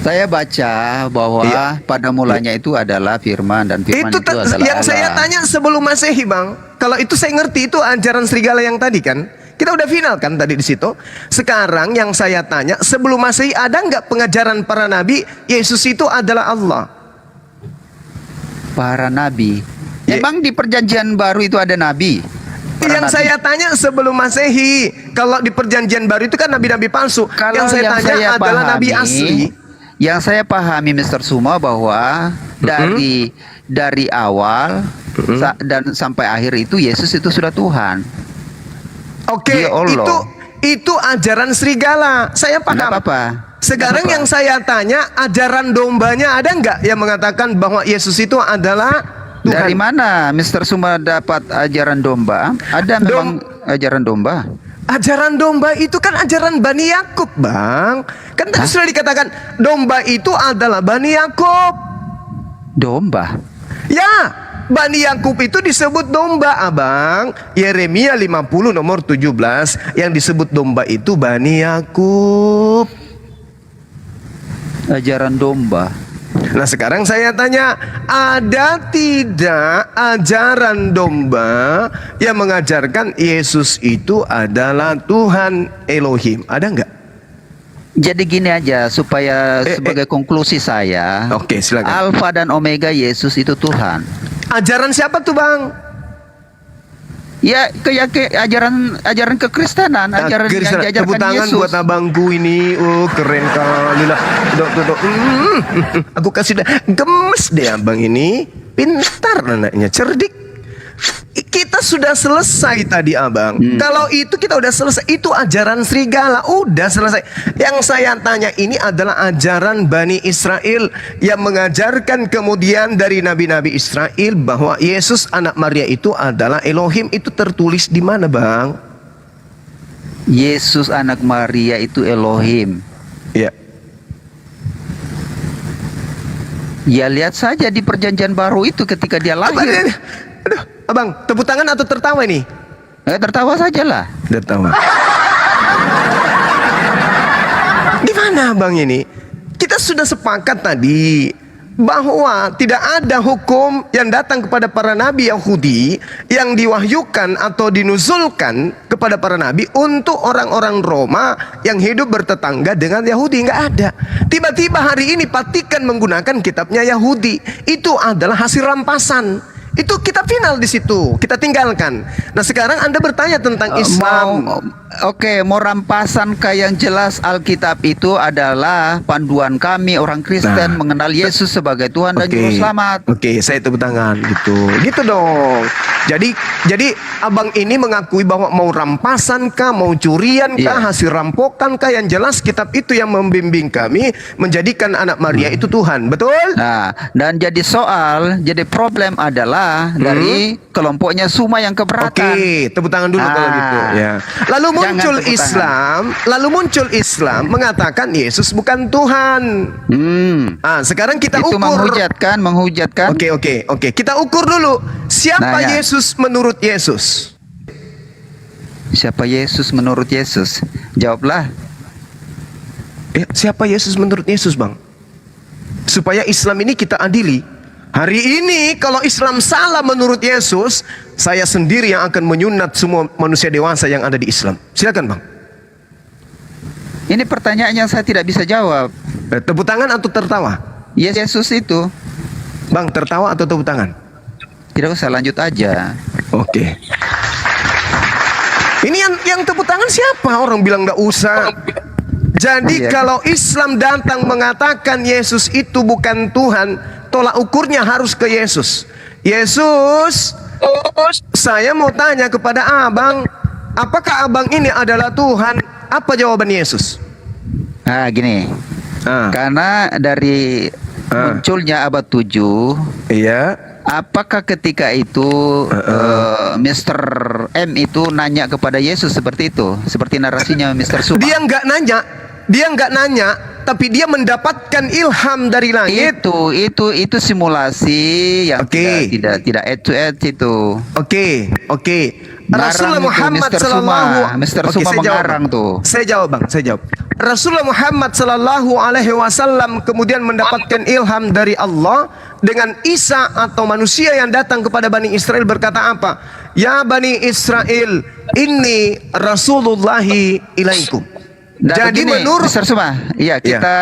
Saya baca bahwa Iya. pada mulanya itu adalah firman dan firman Itu itu adalah yang saya Allah. tanya sebelum Masehi, Bang. Kalau itu saya ngerti itu ajaran serigala yang tadi kan. Kita udah final kan tadi di situ. Sekarang yang saya tanya sebelum Masehi ada nggak pengajaran para nabi Yesus itu adalah Allah? Para nabi. Ya. Emang di perjanjian baru itu ada nabi? Para Yang nabi. saya tanya sebelum Masehi, kalau di perjanjian baru itu kan nabi-nabi palsu. Kalau Yang saya tanya adalah nabi asli. Yang saya pahami Mr. Suma bahwa dari awal dan sampai akhir itu Yesus itu sudah Tuhan. Oke, Dia Allah. itu ajaran serigala. Saya paham. Nggak apa-apa. Sekarang Nggak yang saya tanya, ajaran dombanya ada nggak yang mengatakan bahwa Yesus itu adalah Tuhan? Dari mana Mr. Suma dapat ajaran domba? Ada memang ajaran domba? Ajaran domba itu kan ajaran Bani Yakub, Bang. Kan tadi sudah dikatakan domba itu adalah Bani Yakub. Domba? Ya, Bani Yakub itu disebut domba, Abang. Yeremia 50 nomor 17 yang disebut domba itu Bani Yakub. Ajaran domba. Nah sekarang saya tanya, ada tidak ajaran domba yang mengajarkan Yesus itu adalah Tuhan Elohim? Ada nggak? Jadi gini aja supaya sebagai konklusi saya. Oke, silakan. Alfa dan Omega Yesus itu Tuhan. Ajaran siapa tuh, Bang? Ya ajaran kekristenan, ajaran Kristen, yang tepuk diajarkan tangan Yesus. buat abangku ini. Oh keren kali lah. Dok. Aku kasih dah gemes deh abang ini. Pintar anaknya, cerdik. Kita sudah selesai tadi, Abang. Kalau itu kita udah selesai. Itu ajaran serigala, udah selesai. Yang saya tanya ini adalah ajaran Bani Israel yang mengajarkan kemudian dari nabi-nabi Israel bahwa Yesus anak Maria itu adalah Elohim. Itu tertulis di mana, Bang? Yesus anak Maria itu Elohim. Ya. Ya lihat saja di perjanjian baru itu ketika dia lahir. Aduh, Abang, tepuk tangan atau tertawa ini? Tertawa sajalah. Tertawa. Di mana Abang ini? Kita sudah sepakat tadi bahwa tidak ada hukum yang datang kepada para nabi Yahudi yang diwahyukan atau dinuzulkan kepada para nabi untuk orang-orang Roma yang hidup bertetangga dengan Yahudi. Nggak ada. Tiba-tiba hari ini Vatikan menggunakan kitabnya Yahudi. Itu adalah hasil rampasan. Itu kita final di situ, kita tinggalkan. Nah sekarang Anda bertanya tentang Islam. Mau rampasan yang jelas Alkitab itu adalah panduan kami orang Kristen mengenal Yesus sebagai Tuhan dan Juru Selamat. Oke, saya tepuk tangan gitu dong. Jadi abang ini mengakui bahwa mau rampasan kah, mau curian kah, hasil rampokan kah, yang jelas kitab itu yang membimbing kami menjadikan anak Maria itu Tuhan, betul? Nah, dan jadi problem adalah dari kelompoknya Suma yang keberatan. Oke, tepuk tangan dulu kalau gitu. Ya. Lalu muncul Islam mengatakan Yesus bukan Tuhan. Sekarang kita itu ukur. menghujatkan. Oke. Kita ukur dulu. Siapa Yesus menurut Yesus? Siapa Yesus menurut Yesus? Jawablah. Siapa Yesus menurut Yesus, Bang? Supaya Islam ini kita adili. Hari ini kalau Islam salah menurut Yesus, saya sendiri yang akan menyunat semua manusia dewasa yang ada di Islam. Silakan, Bang. Ini pertanyaan yang saya tidak bisa jawab. Tepuk tangan atau tertawa? Yesus itu. Bang, tertawa atau tepuk tangan? Tidak usah, lanjut aja. Oke. Ini yang tepuk tangan siapa? Orang bilang nggak usah. Jadi kalau Islam datang mengatakan Yesus itu bukan Tuhan, tolak ukurnya harus ke Yesus. Yesus, saya mau tanya kepada abang, apakah abang ini adalah Tuhan? Apa jawaban Yesus? Gini. Karena dari munculnya abad 7, iya. Apakah ketika itu Mr. M itu nanya kepada Yesus seperti itu? Seperti narasinya Mr. Suma. Dia nggak nanya, tapi dia mendapatkan ilham dari langit. Itu simulasi yang tidak head to head itu. Oke. Rasulullah Muhammad Mr. Suma mengarang tuh. Saya jawab, Bang. Rasulullah Muhammad sallallahu alaihi wasallam kemudian mendapatkan ilham dari Allah dengan Isa atau manusia yang datang kepada Bani Israel berkata apa? Ya Bani Israel, inni Rasulullahi ilaikum. Nah, Jadi begini, menurut Mr. Suma, ya kita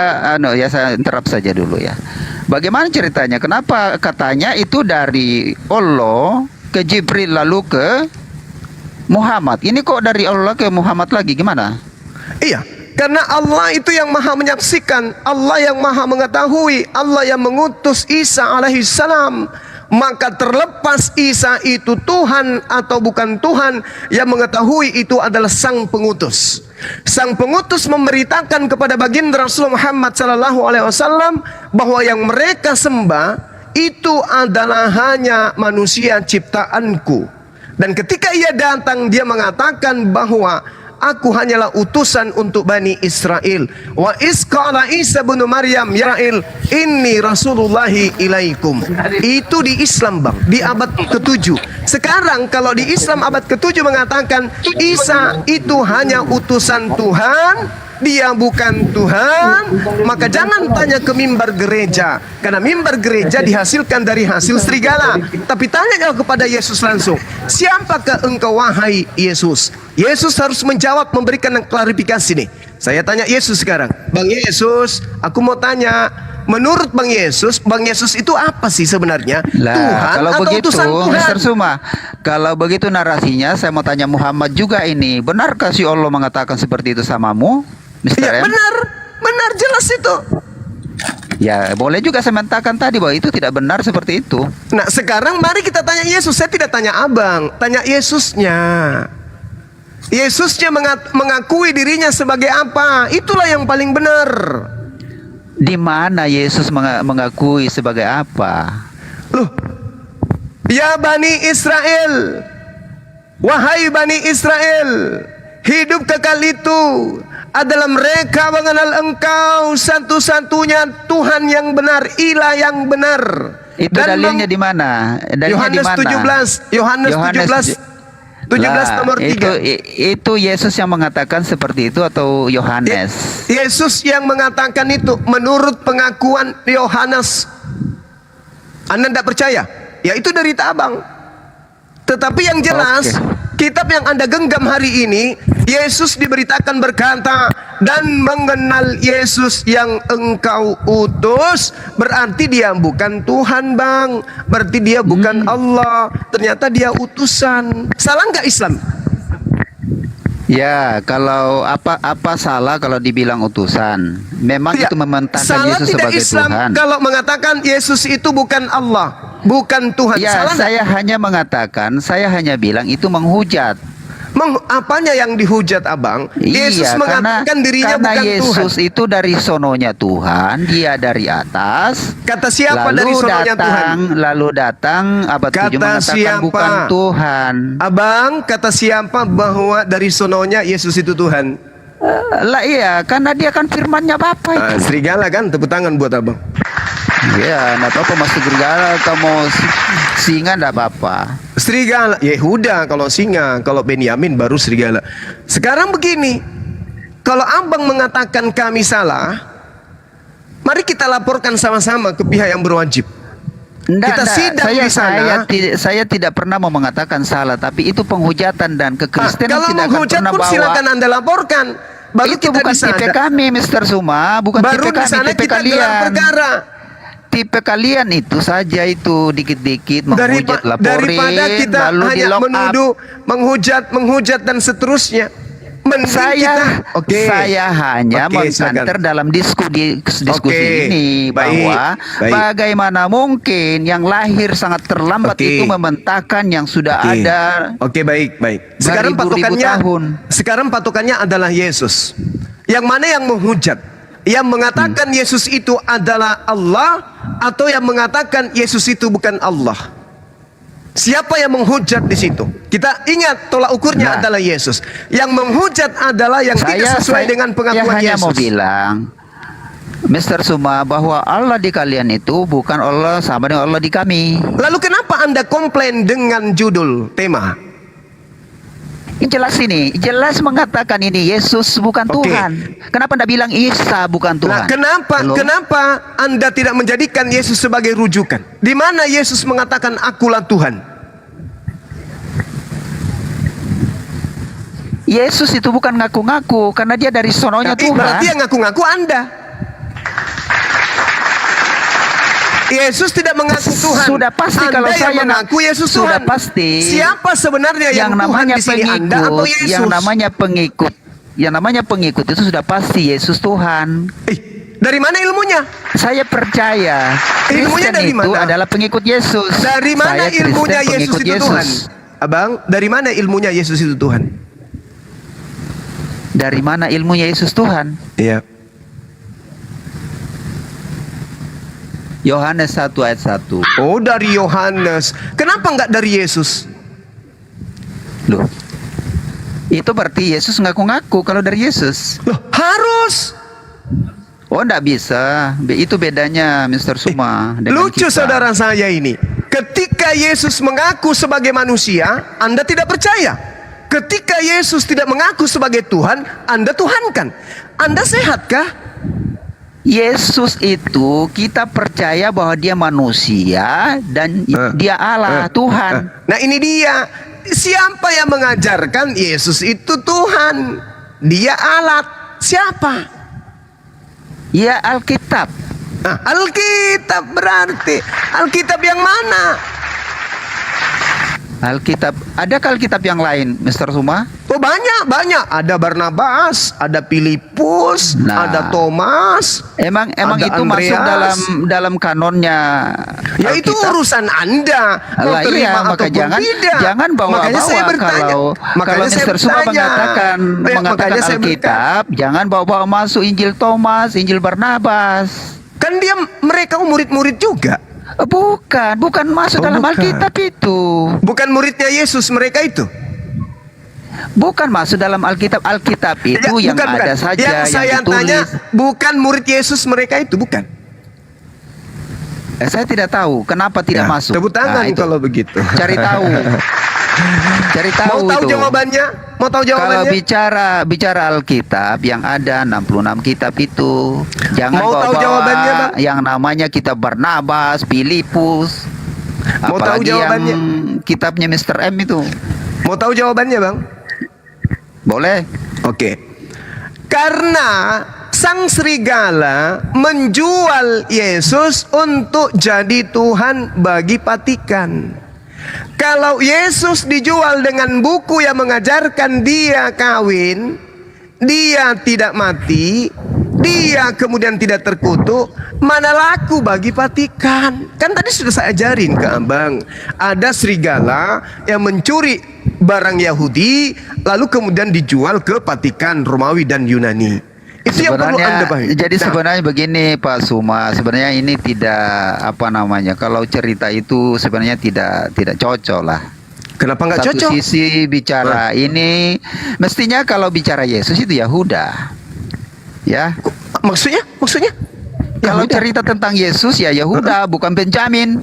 ya saya interrupt saja dulu ya. Bagaimana ceritanya? Kenapa katanya itu dari Allah ke Jibril lalu ke Muhammad? Ini kok dari Allah ke Muhammad lagi gimana? Iya, karena Allah itu yang maha menyaksikan, Allah yang maha mengetahui, Allah yang mengutus Isa alaihissalam. Maka terlepas Isa itu Tuhan atau bukan Tuhan, yang mengetahui itu adalah sang pengutus. Sang pengutus memberitakan kepada baginda Rasulullah Muhammad sallallahu alaihi wasallam bahwa yang mereka sembah itu adalah hanya manusia ciptaanku. Dan ketika ia datang, dia mengatakan bahwa aku hanyalah utusan untuk Bani Israel. Wa isqala Isa bin Maryam ya Israel, inni Rasulullahi ilaikum. Itu di Islam bang, di abad ke-7. Sekarang kalau di Islam abad ke-7 mengatakan Isa itu hanya utusan Tuhan, dia bukan Tuhan, maka jangan tanya ke mimbar gereja, karena mimbar gereja dihasilkan dari hasil serigala. Tapi tanya kepada Yesus langsung, siapakah engkau wahai Yesus? Yesus harus menjawab, memberikan klarifikasi nih. Saya tanya Yesus sekarang, Bang Yesus, aku mau tanya, menurut Bang Yesus itu apa sih sebenarnya? Lah, Tuhan kalau atau begitu, utusan Tuhan? Mr. Suma, kalau begitu narasinya, saya mau tanya Muhammad juga ini. Benarkah si Allah mengatakan seperti itu samamu, Mr. Ya, M? benar jelas itu. Ya, boleh juga saya mengatakan tadi bahwa itu tidak benar seperti itu. Nah, sekarang mari kita tanya Yesus. Saya tidak tanya abang, tanya Yesusnya. Yesusnya mengakui dirinya sebagai apa? Itulah yang paling benar. Di mana Yesus mengakui sebagai apa? Loh, ya Bani Israel, wahai Bani Israel, hidup kekal itu adalah mereka mengenal engkau satu-satunya Tuhan yang benar, ilah yang benar. Itu dalilnya di mana? Dalilnya di Yohanes mana? 17, Yohanes 17 nomor 3. Itu Yesus yang mengatakan seperti itu atau Yohanes? Yesus yang mengatakan itu menurut pengakuan Yohanes. Anda tidak percaya? Ya itu derita abang. Tetapi yang jelas, kitab yang Anda genggam hari ini, Yesus diberitakan berkata, dan mengenal Yesus yang engkau utus, berarti dia bukan Tuhan bang, berarti dia bukan Allah, ternyata dia utusan. Salah nggak Islam? Ya, kalau apa salah kalau dibilang utusan? Memang Ya, itu mementahkan salah Yesus tidak sebagai Islam Tuhan. kalau mengatakan Yesus itu bukan Allah, bukan Tuhan. Ya, Salah nggak? saya hanya bilang itu menghujat. Apanya yang dihujat abang? Yesus Iya, mengatakan dirinya karena bukan Yesus Tuhan. itu dari sononya Tuhan, dia dari atas. Kata siapa lalu dari sononya Tuhan? Lalu datang abad 7 Kata mengatakan siapa? bukan Tuhan. Abang, kata siapa bahwa dari sononya Yesus itu Tuhan? Lah iya, karena dia kan firmannya Bapa itu. Serigala kan, tepuk tangan buat abang. Ya, enggak apa-apa masuk serigala atau mau singa enggak apa-apa. Serigala, Yehuda kalau singa, kalau Benyamin baru serigala. Sekarang begini, kalau abang mengatakan kami salah, mari kita laporkan sama-sama ke pihak yang berwajib. Kita sidang di sana. Saya tidak pernah mau mengatakan salah, tapi itu penghujatan dan kekristenan Kalau tidak akan menghujat pernah pun bawa. silakan Anda laporkan. Baru Itu kita bukan di sana. tipe kami, Mr. Suma, bukan Baru tipe di kami, sana tipe kita gelar kalian. perkara. Tipe kalian itu saja itu dikit-dikit menghujat, laporin, Daripada kita lalu di hanya lock up. menuduh, menghujat dan seterusnya. Mending Saya hanya Oke, mengkanter silakan. dalam diskusi Oke, ini baik, bahwa baik. bagaimana mungkin yang lahir sangat terlambat Oke. itu mementahkan yang sudah Oke. ada. Oke, baik. Sekarang beribu-ribu tahun. patokannya adalah Yesus. Yang mana yang menghujat? Yang mengatakan Yesus itu adalah Allah atau yang mengatakan Yesus itu bukan Allah? Siapa yang menghujat di situ? Kita ingat tolak ukurnya Nah. adalah Yesus. Yang menghujat adalah yang tidak sesuai dengan pengakuan saya hanya mau Yesus. bilang, Mr. Suma, bahwa Allah di kalian itu bukan Allah sama dengan Allah di kami. Lalu kenapa Anda komplain dengan judul tema? Jelas ini, jelas mengatakan ini Yesus bukan Oke. Tuhan. Kenapa Anda bilang Isa bukan Nah, Tuhan? Belum. kenapa Anda tidak menjadikan Yesus sebagai rujukan? Di mana Yesus mengatakan akulah Tuhan? Yesus itu bukan ngaku-ngaku karena dia dari sononya Tuhan. Berarti yang ngaku-ngaku Anda. Yesus tidak mengaku Tuhan. Sudah pasti Anda kalau yang saya mengaku Yesus sudah Tuhan. pasti. Siapa sebenarnya yang, namanya Tuhan di sini, Anda atau Yesus? yang namanya pengikut itu sudah pasti Yesus Tuhan. Dari mana ilmunya? Saya percaya Ilmunya Kristen dari itu mana? adalah pengikut Yesus. Dari mana Saya ilmunya Kristen, Yesus pengikut itu Tuhan? Abang, dari mana ilmunya Yesus itu Tuhan? Dari mana ilmunya Yesus Tuhan? Iya. Yohanes 1 ayat 1. Oh, dari Yohanes. Kenapa enggak dari Yesus? Loh. Itu berarti Yesus ngaku-ngaku kalau dari Yesus. Loh, harus. Oh, enggak bisa. Itu bedanya Mr. Suma dengan Lucu kita. saudara saya ini. Ketika Yesus mengaku sebagai manusia, Anda tidak percaya. Ketika Yesus tidak mengaku sebagai Tuhan, Anda tuhankan. Anda sehatkah? Yesus itu kita percaya bahwa dia manusia dan dia Allah, Tuhan. Nah, ini dia. Siapa yang mengajarkan Yesus itu Tuhan? Dia alat. Siapa? Ya Alkitab. Nah, Alkitab berarti. Alkitab yang mana? Alkitab. Adakah Alkitab yang lain, Mr. Suma? Oh, banyak. Ada Barnabas, ada Filipus, Nah. ada Thomas. Emang Ada itu masuk Andreas. dalam kanonnya Ya itu Alkitab? urusan Anda mau Lah terima iya, maka ataupun tidak. jangan Makanya saya bawa-bawa bertanya. kalau Makanya saya Mr. Suma bertanya. mengatakan Makanya saya Alkitab, jangan bawa-bawa masuk Injil Thomas, Injil Barnabas. Kan mereka murid-murid juga. Bukan masuk dalam bukan. Alkitab itu. Bukan muridnya Yesus mereka itu. Bukan masuk dalam Alkitab. Alkitab itu yang bukan. ada saja Yang saya ditulis. tanya, bukan murid Yesus mereka itu, bukan. Saya tidak tahu kenapa tidak Ya, masuk. tepuk tangan Nah, itu. kalau begitu. Cari tahu. Cari tahu Mau tahu itu. jawabannya? Mau tahu Kalau jawabannya? bicara Alkitab yang ada 66 kitab itu, jangan Mau tahu bawa jawabannya, Pak? yang namanya kitab Barnabas, Filipus, Mau tahu apalagi jawabannya? yang kitabnya Mr. M itu. Mau tahu jawabannya, Bang? Boleh? Oke. Karena sang serigala menjual Yesus untuk jadi Tuhan bagi Vatikan. Kalau Yesus dijual dengan buku yang mengajarkan dia kawin, dia tidak mati, dia kemudian tidak terkutuk, mana laku bagi Vatikan? Kan tadi sudah saya ajarin ke abang, ada serigala yang mencuri barang Yahudi, lalu kemudian dijual ke Vatikan Romawi dan Yunani. Itu yang perlu Anda pahami. Jadi Nah, sebenarnya begini Pak Suma, sebenarnya ini tidak kalau cerita itu sebenarnya tidak cocok lah. kenapa nggak Satu cocok? sisi bicara ini, mestinya kalau bicara Yesus itu Yahuda, ya. Maksudnya? Kalau Yahuda. cerita tentang Yesus ya Yahuda, bukan Benjamin.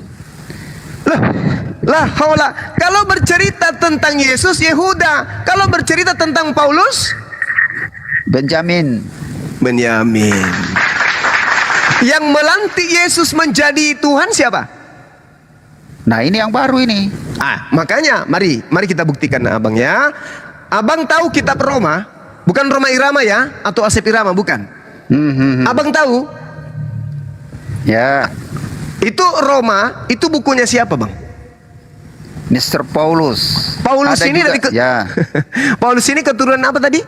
Lah, haulah. Kalau bercerita tentang Yesus, Yehuda. Kalau bercerita tentang Paulus, Benjamin. Yang melantik Yesus menjadi Tuhan siapa? Nah ini yang baru ini. Makanya mari kita buktikan abang ya. Abang tahu kitab Roma? Bukan Roma Irama ya? Atau Asep Irama, bukan? Abang tahu? Ya, Itu Roma, itu bukunya siapa bang? Mr. Paulus. Paulus Ada ini juga- dari ya. Paulus ini keturunan apa tadi?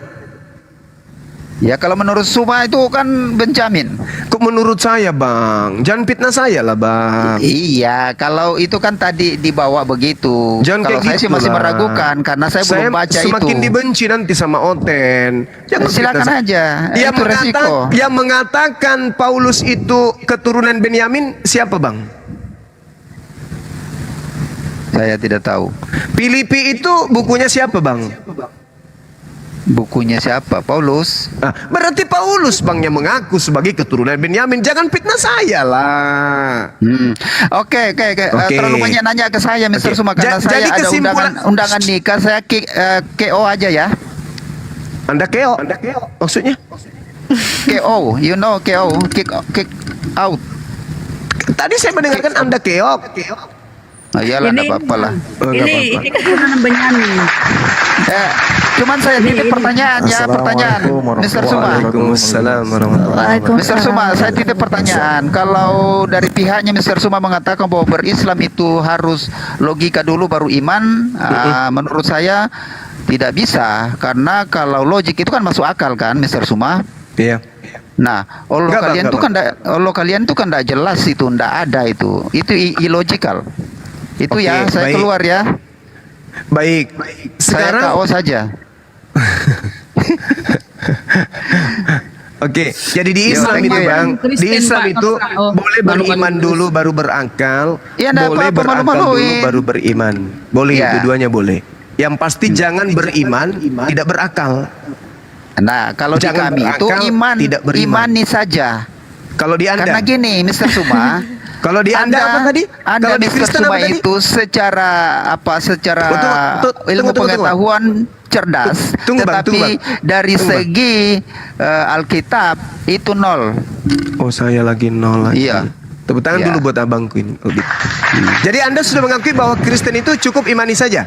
Ya kalau menurut Suma itu kan Benjamin. Kok menurut saya bang? Jangan fitnah saya lah bang. Iya, kalau itu kan tadi dibawa begitu. Jangan Kalau kayak saya sih gitu masih lah. meragukan karena saya belum baca semakin itu. dibenci nanti sama Oten. Jangan Silakan fitnah saya. aja. Yang, Itu resiko. yang mengatakan Paulus itu keturunan Benyamin siapa bang? Saya tidak tahu. Filipi itu bukunya siapa bang? Bukunya siapa? Paulus. Berarti Paulus bang yang mengaku sebagai keturunan Benyamin. Jangan fitnah saya lah. Oke. Oke. Terlalu banyak nanya ke saya, Mr. Oke. Suma, karena Jadi saya ada kesimpulan- undangan nikah. Saya KO aja ya. Anda keo maksudnya? KO, you know KO, kick out. Tadi saya mendengarkan Anda keok. Iyalah, enggak apa-apa lah. Ini keturunan Benyamin. Cuman saya titip pertanyaan ya, pertanyaan, Mr. Suma. Waalaikumsalam warahmatullahi wabarakatuh. Mr. Suma, saya titip pertanyaan. Kalau dari pihaknya Mr. Suma mengatakan bahwa berislam itu harus logika dulu baru iman, menurut saya tidak bisa, karena kalau logik itu kan masuk akal kan, Mr. Suma. Iya. Nah, Allah Enggak, kalian Bang, tuh kan Allah kalian tuh kan enggak jelas itu, enggak ada itu. Itu illogical. Itu Oke, ya, saya baik. keluar ya. Baik. Saya Sekarang KO saja. Oke, jadi di Yo, Islam thank itu you, bang, Kristen, di Islam Pak, itu oh, boleh baru beriman baru dulu baru berakal, Iya, nggak boleh apa-apa, berakal dulu malu-maluin. baru beriman, boleh Iya. dua-duanya boleh. Yang pasti jangan beriman, tidak berakal. Nah, kalau di Jangan kami itu berakal, iman, tidak beriman. imani saja. Kalau di Anda, Karena gini, Mr. Suma, kalau di Anda apa tadi? Anda Kalau di Mr. Kristen Suma apa tadi? itu secara ilmu Tunggu. pengetahuan cerdas, Tunggu, Bang, tetapi tunggu, Bang. dari Tunggu, Bang. segi Alkitab itu 0. Oh saya lagi nol lagi. Iya. Tepuk tangan Iya. dulu buat abangku ini. Oh, gitu. Jadi Anda sudah mengakui bahwa Kristen itu cukup imani saja?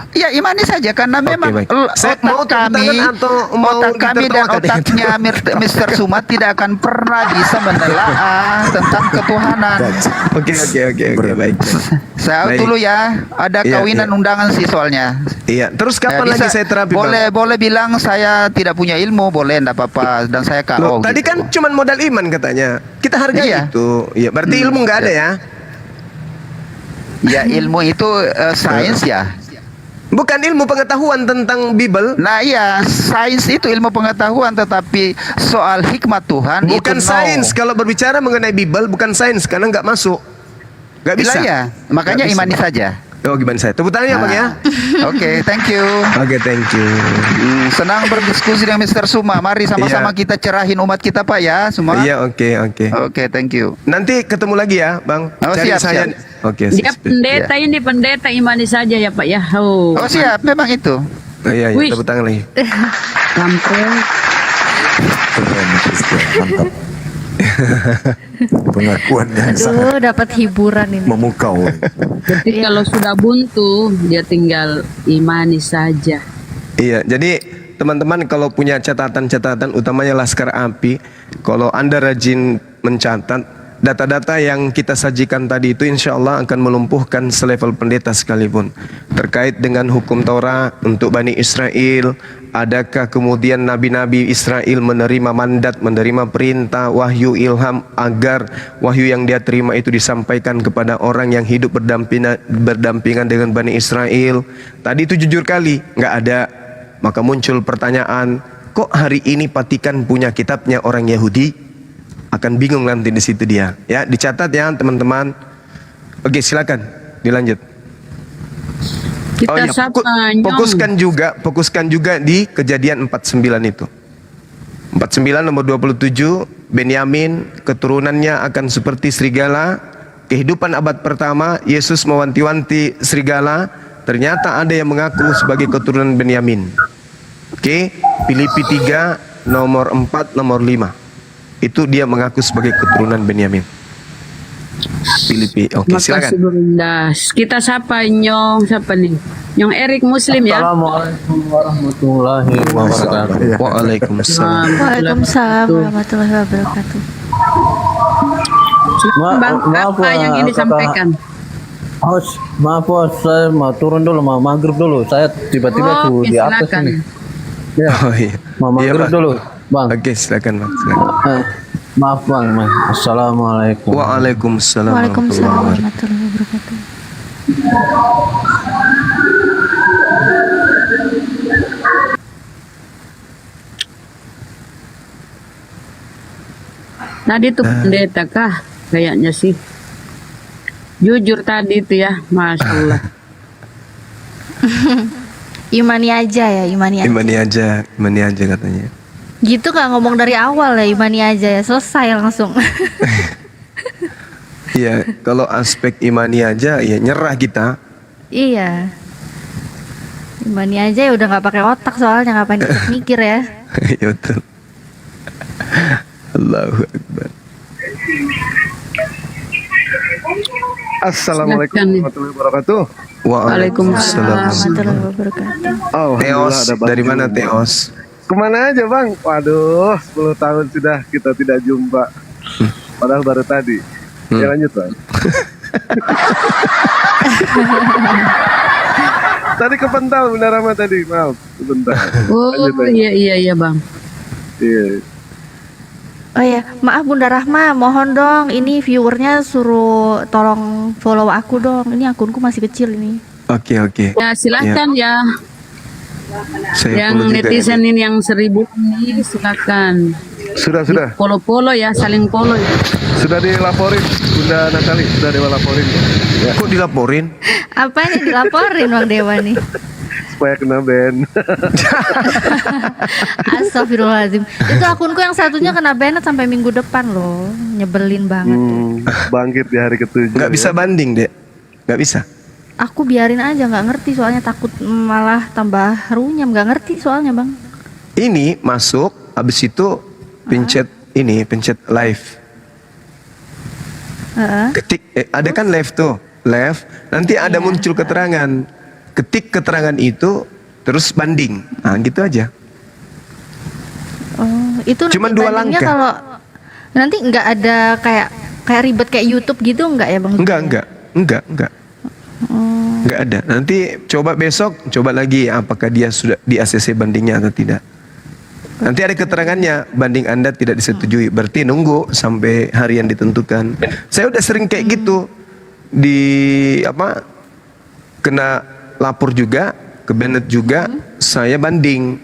Ya, imani saja karena memang baik. Saya mau otak tepuk kami, tangan atau mau otak kami dan ditertawakan? otaknya Mr. Suma tidak akan pernah bisa menelaah tentang ketuhanan. Oke, baik. Saya Baik. dulu ya, ada Iya, kawinan iya. undangan sih soalnya. Iya, terus kapan lagi saya terapi, boleh Bang? boleh bilang saya tidak punya ilmu, boleh enggak apa-apa, dan saya Loh, KO. tadi gitu. kan cuma modal iman katanya. Kita hargai Iya. itu. Iya, berarti ilmu nggak ada ya? Ya, ilmu itu sains ya. Bukan ilmu pengetahuan tentang Bible. Nah iya, sains itu ilmu pengetahuan, tetapi soal hikmat Tuhan Bukan itu no. sains. Kalau berbicara mengenai Bible, bukan sains karena nggak masuk. Nggak bisa. Lah ya, makanya Nggak bisa. imani saja. Oh, gimana saya? Tepuk tangan ya, Bang ya. Oke, thank you. Oke, thank you. Senang berdiskusi dengan Mr. Suma. Mari sama-sama Iya. kita cerahin umat kita, Pak ya, semua. Iya, oke. Oke, thank you. Nanti ketemu lagi ya, Bang. Oh, Cari siap, saya. siap. Oke, Dia siap. pendeta ini pendeta imani saja ya Pak ya. Oh, Oh siap, memang itu. Oh, iya, Wih. tepuk tangan lagi. kampret. Mantap. Pengakuan yang Aduh, dapat hiburan ini. memukau. Jadi kalau sudah buntu dia tinggal imani saja. Iya, jadi teman-teman kalau punya catatan-catatan utamanya Laskar Api, kalau Anda rajin mencatat data-data yang kita sajikan tadi itu insya Allah akan melumpuhkan selevel pendeta sekalipun. Terkait dengan hukum Torah untuk Bani Israel, adakah kemudian nabi-nabi Israel menerima mandat, menerima perintah, wahyu, ilham agar wahyu yang dia terima itu disampaikan kepada orang yang hidup berdampingan dengan Bani Israel. Tadi itu jujur kali, nggak ada. Maka muncul pertanyaan, kok hari ini Vatikan punya kitabnya orang Yahudi? Akan bingung nanti di situ dia. Ya, dicatat ya teman-teman. Oke, silakan dilanjut. Kita iya, sapa Nyong. fokuskan juga di Kejadian 49 itu. 49 nomor 27, Benyamin keturunannya akan seperti serigala. Kehidupan abad pertama, Yesus mewanti-wanti serigala. Ternyata ada yang mengaku sebagai keturunan Benyamin. Oke, Filipi 3 nomor 4 nomor 5. Itu dia mengaku sebagai keturunan Benyamin. Filipi. Oke, silakan. Makasih Bunda. Kita sapa Nyong, siapa nih? Nyong Erik Muslim ya. Assalamualaikum warahmatullahi wabarakatuh. Waalaikumsalam. Waalaikumsalam warahmatullahi wabarakatuh. Bang, maaf, apa yang ini sampaikan? Maaf, saya mau turun dulu, mau maghrib dulu. Saya tiba-tiba tuh Oke, di atas silakan. ini. Ya, Oh iya. mau Iya, maghrib Bang. dulu, Bang. Oke, silakan Bang. Silakan. Maaf, Bang. Assalamualaikum. Waalaikumsalam. Waalaikumsalam warahmatullahi wabarakatuh. warahmatullahi wabarakatuh. Tadi tuh pendeta kah? Kayaknya sih. Jujur tadi itu ya, Masya Allah. Imani aja ya, imani aja. Imani aja katanya. Gitu nggak ngomong dari awal ya, imani aja ya, selesai langsung. Iya, kalau aspek imani aja ya nyerah kita. Iya. Imani aja ya udah nggak pakai otak soalnya, ngapain ikut mikir ya. Ya betul. Allahu Akbar. Assalamualaikum Silakan. warahmatullahi wabarakatuh. Waalaikumsalam. Warahmatullahi wabarakatuh. Oh, Teos, alhamdulillah ada Bang dari mana Jumbo. Teos? Kemana aja Bang? Waduh, 10 tahun sudah kita tidak jumpa. Padahal baru tadi. Ya lanjut Bang. Tadi kepental Bunda Rama tadi, maaf. Sebentar. Oh Lanjut, iya Bang. Iya. Oh ya, maaf Bunda Rahma, mohon dong ini viewernya suruh tolong follow aku dong. Ini akunku masih kecil ini. Oke. Ya silakan ya. Saya Yang follow juga netizen ya. ini yang 1000 ini silakan. Sudah. Polo-polo ya, saling polo ya. Sudah dilaporin Bunda Natali, sudah Dewa laporin. Ya, Kok dilaporin? Apa yang dilaporin Bang Dewa nih? supaya kena ban. Astagfirullahaladzim. Itu akunku yang satunya kena banned sampai minggu depan loh. Nyebelin banget. Bangkit di hari ke-7. Nggak bisa banding, Dek. Nggak bisa. Aku biarin aja, nggak ngerti soalnya, takut malah tambah runyam, nggak ngerti soalnya Bang. Ini masuk, habis itu pencet live. Heeh. Ketik, ada kan live tuh, live. Nanti ada muncul keterangan. Ketik keterangan itu, terus banding. Nah, gitu aja. Oh, itu Cuman nanti 2 bandingnya langkah. kalau nanti nggak ada kayak ribet kayak YouTube gitu nggak ya Bang? Enggak. Oh, Enggak ada. Nanti coba besok, coba lagi apakah dia sudah di ACC bandingnya atau tidak. Nanti ada keterangannya, banding Anda tidak disetujui. Berarti nunggu sampai hari yang ditentukan. Saya udah sering kayak gitu. Kena lapor juga, ke Bennett juga, saya banding.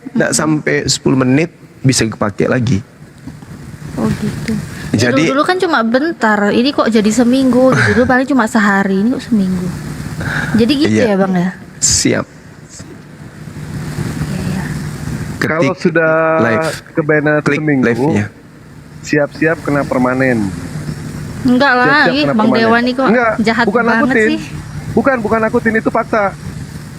Enggak sampai 10 menit bisa kepake lagi. oh gitu. Jadi- Dulu kan cuma bentar, ini kok jadi seminggu gitu. Dulu paling cuma sehari, ini kok seminggu. Jadi gitu Iya. ya Bang ya? Siap. Kalau Ketik sudah live. ke Bennett Klik seminggu, live-nya. siap-siap kena permanen. Enggak lah, Siap-siap ih kena Bang permanen. Dewa nih kok Enggak, jahat bukan banget nakutin. sih. Bukan nakutin, itu fakta.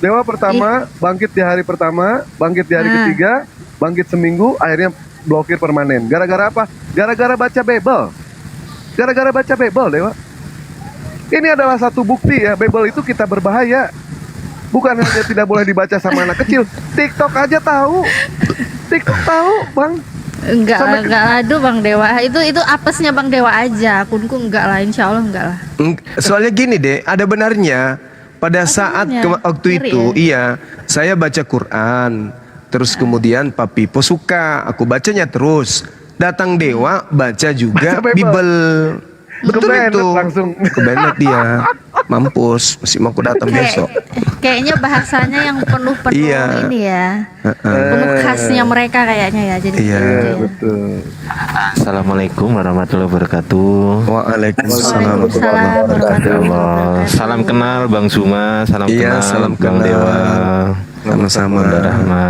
Dewa pertama bangkit di hari pertama, bangkit di hari ketiga, bangkit seminggu, akhirnya blokir permanen. Gara-gara apa? Gara-gara baca Bible. Gara-gara baca Bible, Dewa. Ini adalah satu bukti ya, Bible itu kita berbahaya. Bukan hanya tidak boleh dibaca sama anak kecil, TikTok aja tahu. TikTok tahu, Bang. Enggak Sampai lah, aduh Bang Dewa. Itu apesnya Bang Dewa aja. Akunku enggak lah, insya Allah enggak lah. Soalnya gini deh, ada benarnya. Pada saat benarnya? waktu Ngeri itu, ya? iya, saya baca Quran. Terus kemudian Pak Pipo suka, aku bacanya terus. Datang Dewa, baca juga Baca Bible. Bible. Betul Ke Bennett itu. langsung. Ke Bennett dia. Mampus, masih mau aku datang besok. Kayaknya bahasanya yang penuh Iya. ini ya. Penuh khasnya mereka kayaknya ya. Jadi Iya. gitu ya. Betul. Assalamualaikum warahmatullahi wabarakatuh. Waalaikumsalam. Waalaikumsalam warahmatullahi wabarakatuh. Salam kenal Bang Suma, salam Iya, kenal salam Bang kenal. Dewa, Sama-sama. Bunda Rahma.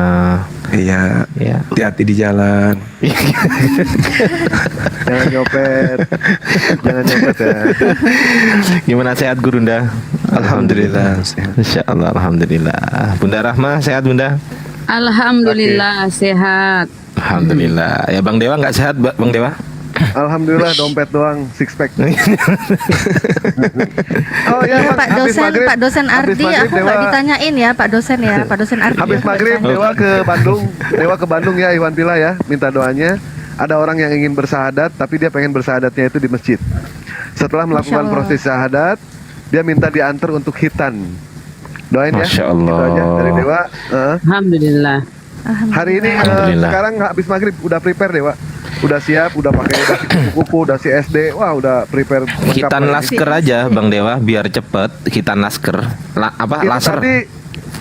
Iya. Ya. Hati-hati di jalan. Jangan nyopet. Jangan nyopet ya. Gimana sehat Gurunda? Alhamdulillah. Sehat. Insya Allah, alhamdulillah. Bunda Rahma sehat Bunda? Alhamdulillah sehat. Alhamdulillah. Ya Bang Dewa nggak sehat Bang Dewa? Alhamdulillah dompet doang, six pack. Oh Ya, Bang, Pak habis dosen, maghrib- Pak dosen habis Ardi, maghrib aku nggak Dewa- ditanyain ya, Pak dosen ya, Pak dosen Ardi. Habis aku maghrib nggak Dewa ke Bandung, Dewa ke Bandung ya Iwan Pila ya, minta doanya. Ada orang yang ingin bersahadat, tapi dia pengen bersahadatnya itu di masjid. Setelah melakukan Masya Allah. proses syahadat, dia minta diantar untuk hitan. Doain ya. Masya Gitu Allah. aja dari Dewa. Alhamdulillah. Hari ini Alhamdulillah. sekarang habis maghrib udah prepare Dewa. Udah siap, udah pakai kuku-kuku, udah si SD. Wah, udah prepare lengkap Hitan hari ini. lasker aja Bang Dewa biar cepet. Hitan lasker. Itu Laser. tadi,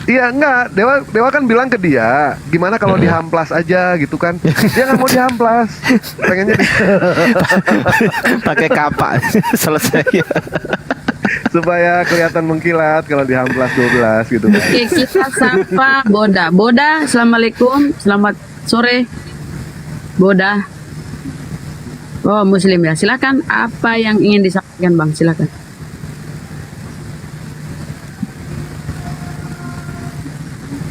iya enggak, Dewa kan bilang ke dia, gimana kalau dihamplas aja gitu kan? Dia nggak mau dihamplas, pengennya Pakai kapak selesai. supaya kelihatan mengkilat kalau di Hamplas 12 gitu kan. Oke, kita sapa Boda. Boda, assalamualaikum, selamat sore. Boda. Oh, Muslim ya. Silakan. Apa yang ingin disampaikan, Bang? Silakan.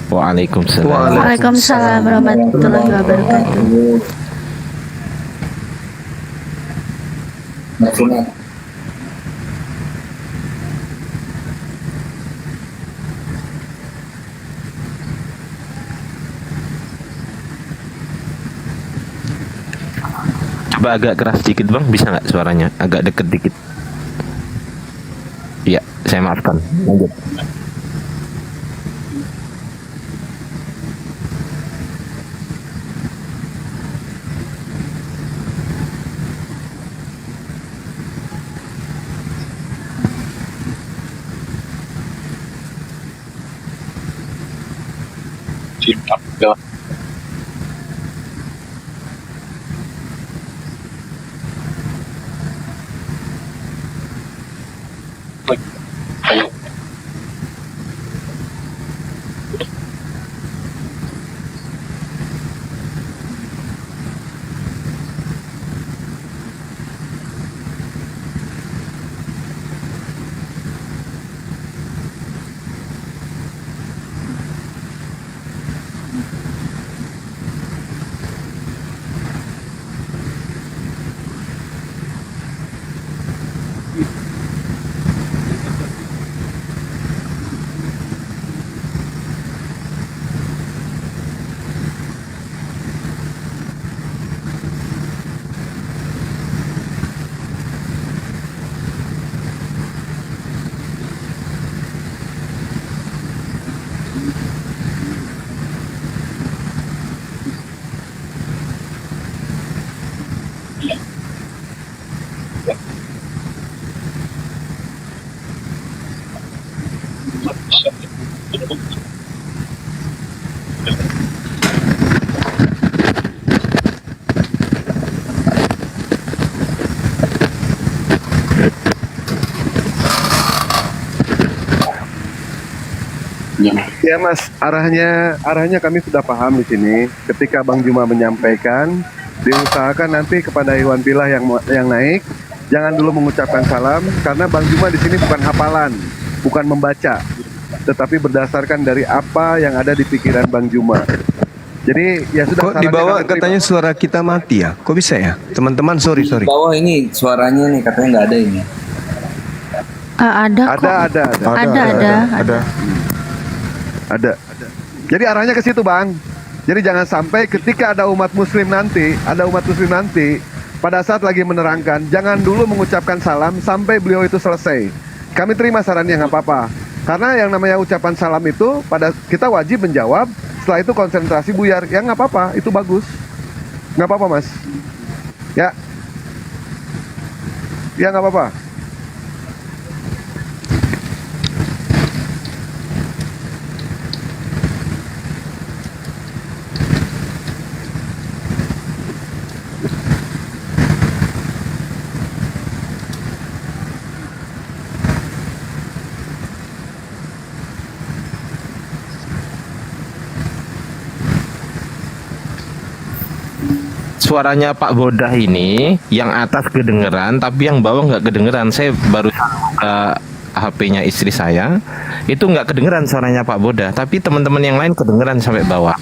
Waalaikumsalam. Waalaikumsalam warahmatullahi wabarakatuh. Coba agak keras dikit bang, bisa nggak suaranya? Agak deket dikit. Iya, saya maafkan. Lanjut. Ya Mas, arahnya kami sudah paham di sini. Ketika Bang Juma menyampaikan, diusahakan nanti kepada Iwan Pilah yang naik, jangan dulu mengucapkan salam karena Bang Juma di sini bukan hafalan, bukan membaca, tetapi berdasarkan dari apa yang ada di pikiran Bang Juma. Jadi ya sudah. Kok di bawah katanya suara kita mati ya? Kok bisa ya? Teman-teman, sorry. Di bawah ini suaranya nih katanya nggak ada ini. Ada kok. Ada. Jadi arahnya ke situ, Bang. Jadi jangan sampai ketika ada umat muslim nanti, pada saat lagi menerangkan, jangan dulu mengucapkan salam sampai beliau itu selesai. Kami terima sarannya, nggak apa-apa. Karena yang namanya ucapan salam itu, kita wajib menjawab, setelah itu konsentrasi buyar. Ya nggak apa-apa, itu bagus. Nggak apa-apa, Mas. Ya. Ya nggak apa-apa. Suaranya Pak Bodah ini yang atas kedengeran tapi yang bawah nggak kedengeran. Saya baru HP-nya istri saya itu nggak kedengeran suaranya Pak Bodah, tapi teman-teman yang lain kedengeran sampai bawah.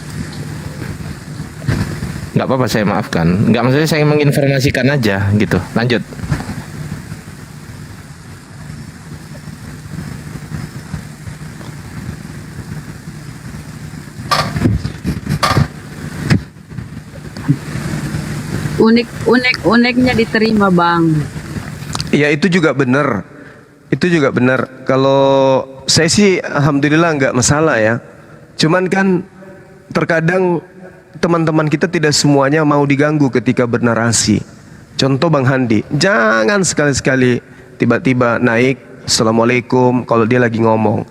Nggak apa-apa, saya maafkan. Nggak, maksudnya saya menginformasikan aja gitu. Lanjut. Unek-uneknya diterima, Bang. Ya itu juga benar. Kalau saya sih alhamdulillah nggak masalah ya. Cuman kan terkadang teman-teman kita tidak semuanya mau diganggu ketika bernarasi. Contoh Bang Handi, jangan sekali-sekali tiba-tiba naik Assalamualaikum kalau dia lagi ngomong.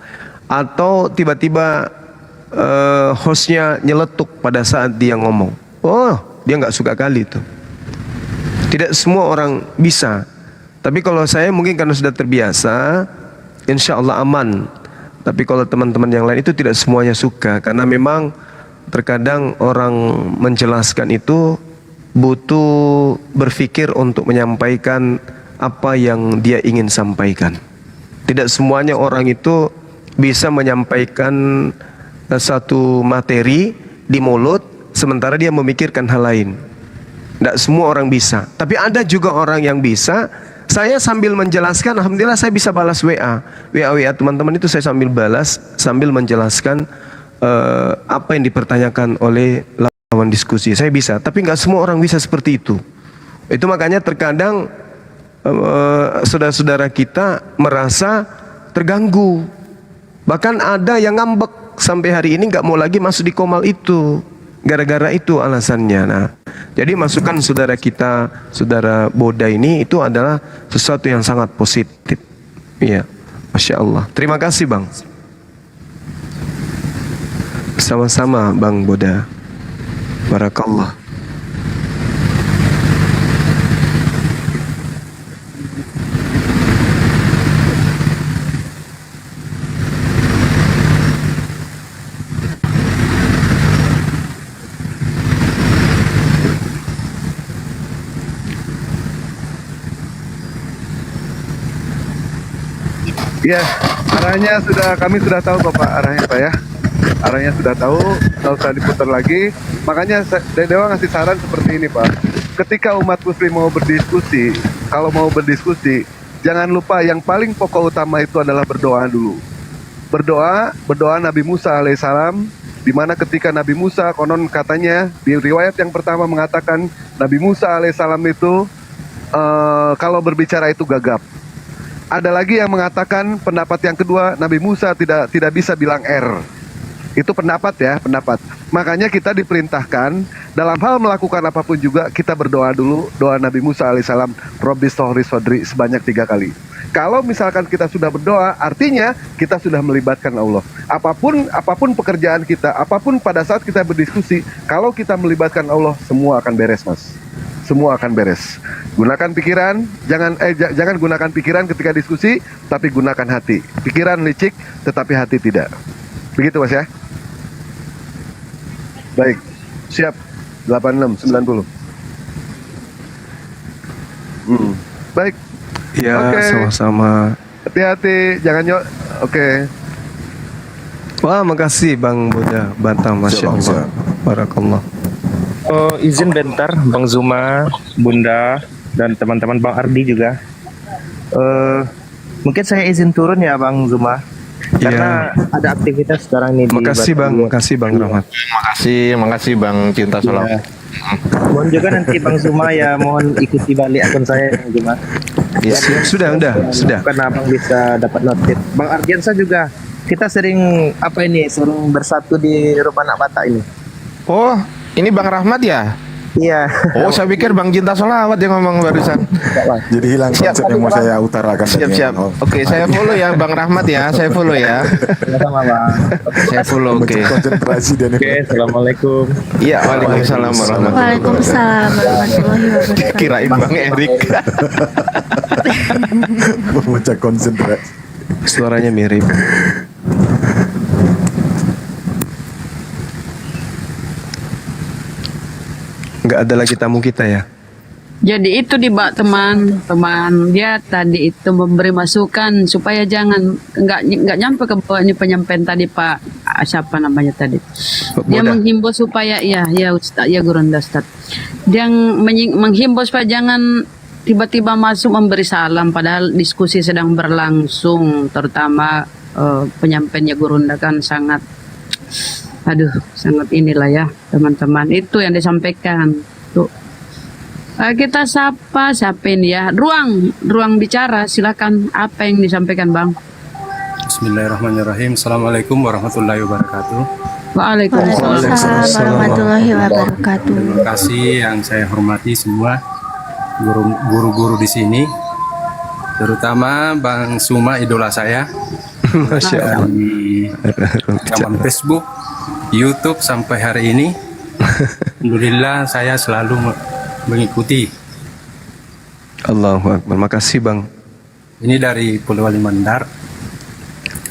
Atau tiba-tiba hostnya nyeletuk pada saat dia ngomong. Oh, dia nggak suka kali itu. Tidak semua orang bisa. Tapi kalau saya mungkin karena sudah terbiasa, insya Allah aman. Tapi kalau teman-teman yang lain itu tidak semuanya suka, karena memang terkadang orang menjelaskan itu butuh berpikir untuk menyampaikan apa yang dia ingin sampaikan. Tidak semuanya orang itu bisa menyampaikan satu materi di mulut sementara dia memikirkan hal lain. Tidak semua orang bisa, tapi ada juga orang yang bisa. Saya sambil menjelaskan, alhamdulillah saya bisa balas WA teman-teman itu, saya sambil balas, sambil menjelaskan apa yang dipertanyakan oleh lawan diskusi. Saya bisa, tapi nggak semua orang bisa seperti itu. Itu makanya terkadang saudara-saudara kita merasa terganggu. Bahkan ada yang ngambek sampai hari ini nggak mau lagi masuk di Komal itu. Gara-gara itu alasannya. Nah, jadi masukan saudara kita, saudara Boda ini itu adalah sesuatu yang sangat positif. Iya, Masya Allah. Terima kasih Bang. Sama-sama Bang Boda. Barakallah. Ya, arahnya kami sudah tahu kok Pak, arahnya Pak ya. Arahnya sudah tahu, nggak usah diputar lagi. Makanya Dewa ngasih saran seperti ini Pak. Ketika umat muslim mau berdiskusi, kalau mau berdiskusi, jangan lupa yang paling pokok utama itu adalah berdoa dulu. Berdoa Nabi Musa alaihissalam, di mana ketika Nabi Musa konon katanya di riwayat yang pertama mengatakan Nabi Musa alaihissalam itu kalau berbicara itu gagap. Ada lagi yang mengatakan pendapat yang kedua, Nabi Musa tidak bisa bilang Itu pendapat ya, pendapat. Makanya kita diperintahkan dalam hal melakukan apapun juga kita berdoa dulu, doa Nabi Musa alaihissalam, Robbi sholli sodri sebanyak 3 kali. Kalau misalkan kita sudah berdoa, artinya kita sudah melibatkan Allah. Apapun pekerjaan kita, apapun pada saat kita berdiskusi, kalau kita melibatkan Allah, semua akan beres Mas. Semua akan beres. Gunakan pikiran, jangan gunakan pikiran ketika diskusi, tapi gunakan hati. Pikiran licik, tetapi hati tidak. Begitu Mas ya? Baik, siap. 86, 90. Baik. Ya, Oke. sama-sama. Hati-hati, jangan Oke. Wah, makasih Bang Boda Batam, Masya Allah. Barakallah. Izin bentar, Bang Zuma, Bunda, dan teman-teman Bang Ardi juga. Mungkin saya izin turun ya Bang Zuma, karena ada aktivitas sekarang nih. Makasih Bang Rahmat. Makasih Bang Cinta Sholawat. Mohon juga nanti Bang Zuma ya, mohon ikuti balik akun saya Bang Zuma. Ya, sudah. Karena Abang bisa dapat notif. Bang Ardiansa juga, kita sering sering bersatu di rumah anak Batak ini. Oh, ini Bang Rahmat ya? Iya. Oh, saya pikir Bang Cinta Sholawat yang ngomong barusan. Jadi hilang konsep yang mau saya utarakan. Siap. Oke, saya follow ya Bang Rahmat ya. Saya follow ya. Sama Bang. Saya follow. Oke. Konsentrasi dan Oke, assalamuallam. Iya, waalaikumsalam warahmatullahi Waalaikumsalam warahmatullahi wabarakatuh. Kirain Bang Erik. memecah konsentrasi. Suaranya mirip. Nggak ada lagi tamu kita ya? Jadi itu di teman dia tadi itu memberi masukan supaya jangan nggak nyampe ke bawahnya penyampaian tadi Pak siapa namanya tadi. Dia menghimbau supaya ya Ustaz ya Gurunda Ustaz. Dia menghimbau supaya jangan tiba-tiba masuk memberi salam padahal diskusi sedang berlangsung, terutama penyampaiannya Gurunda kan sangat sangat inilah ya teman-teman, itu yang disampaikan tuh. Kita siapin ya ruang bicara, silakan apa yang disampaikan Bang. Bismillahirrahmanirrahim. Assalamualaikum warahmatullahi wabarakatuh. Waalaikumsalam warahmatullahi wabarakatuh. Terima kasih yang saya hormati semua guru-guru di sini, terutama Bang Suma, idola saya. Masya Allah. Di zaman Facebook, YouTube sampai hari ini, alhamdulillah saya selalu mengikuti. Allahu Akbar. Makasih Bang. Ini dari Polewali Mandar.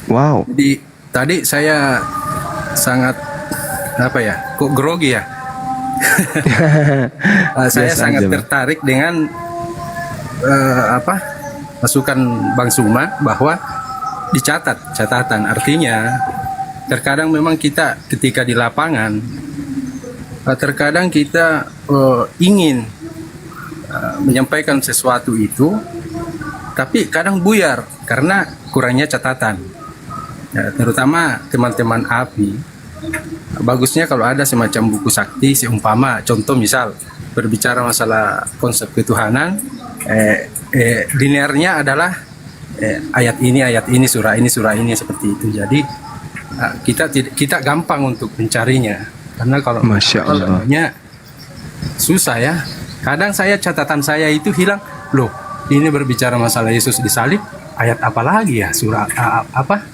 Wow. Jadi tadi saya sangat kok grogi ya. Saya Biasa sangat aja, Bang. tertarik dengan masukan Bang Suma bahwa dicatat catatan. Artinya terkadang memang kita ketika di lapangan terkadang kita ingin menyampaikan sesuatu itu, tapi kadang buyar karena kurangnya catatan. Ya, terutama teman-teman API, bagusnya kalau ada semacam buku sakti, seumpama contoh misal berbicara masalah konsep ketuhanan, linearnya adalah ayat ini, surah ini seperti itu. Jadi kita gampang untuk mencarinya. Karena kalau Masya Allah. susah ya. Kadang catatan saya itu hilang. Loh, ini berbicara masalah Yesus disalib, ayat apa lagi ya? Surah apa?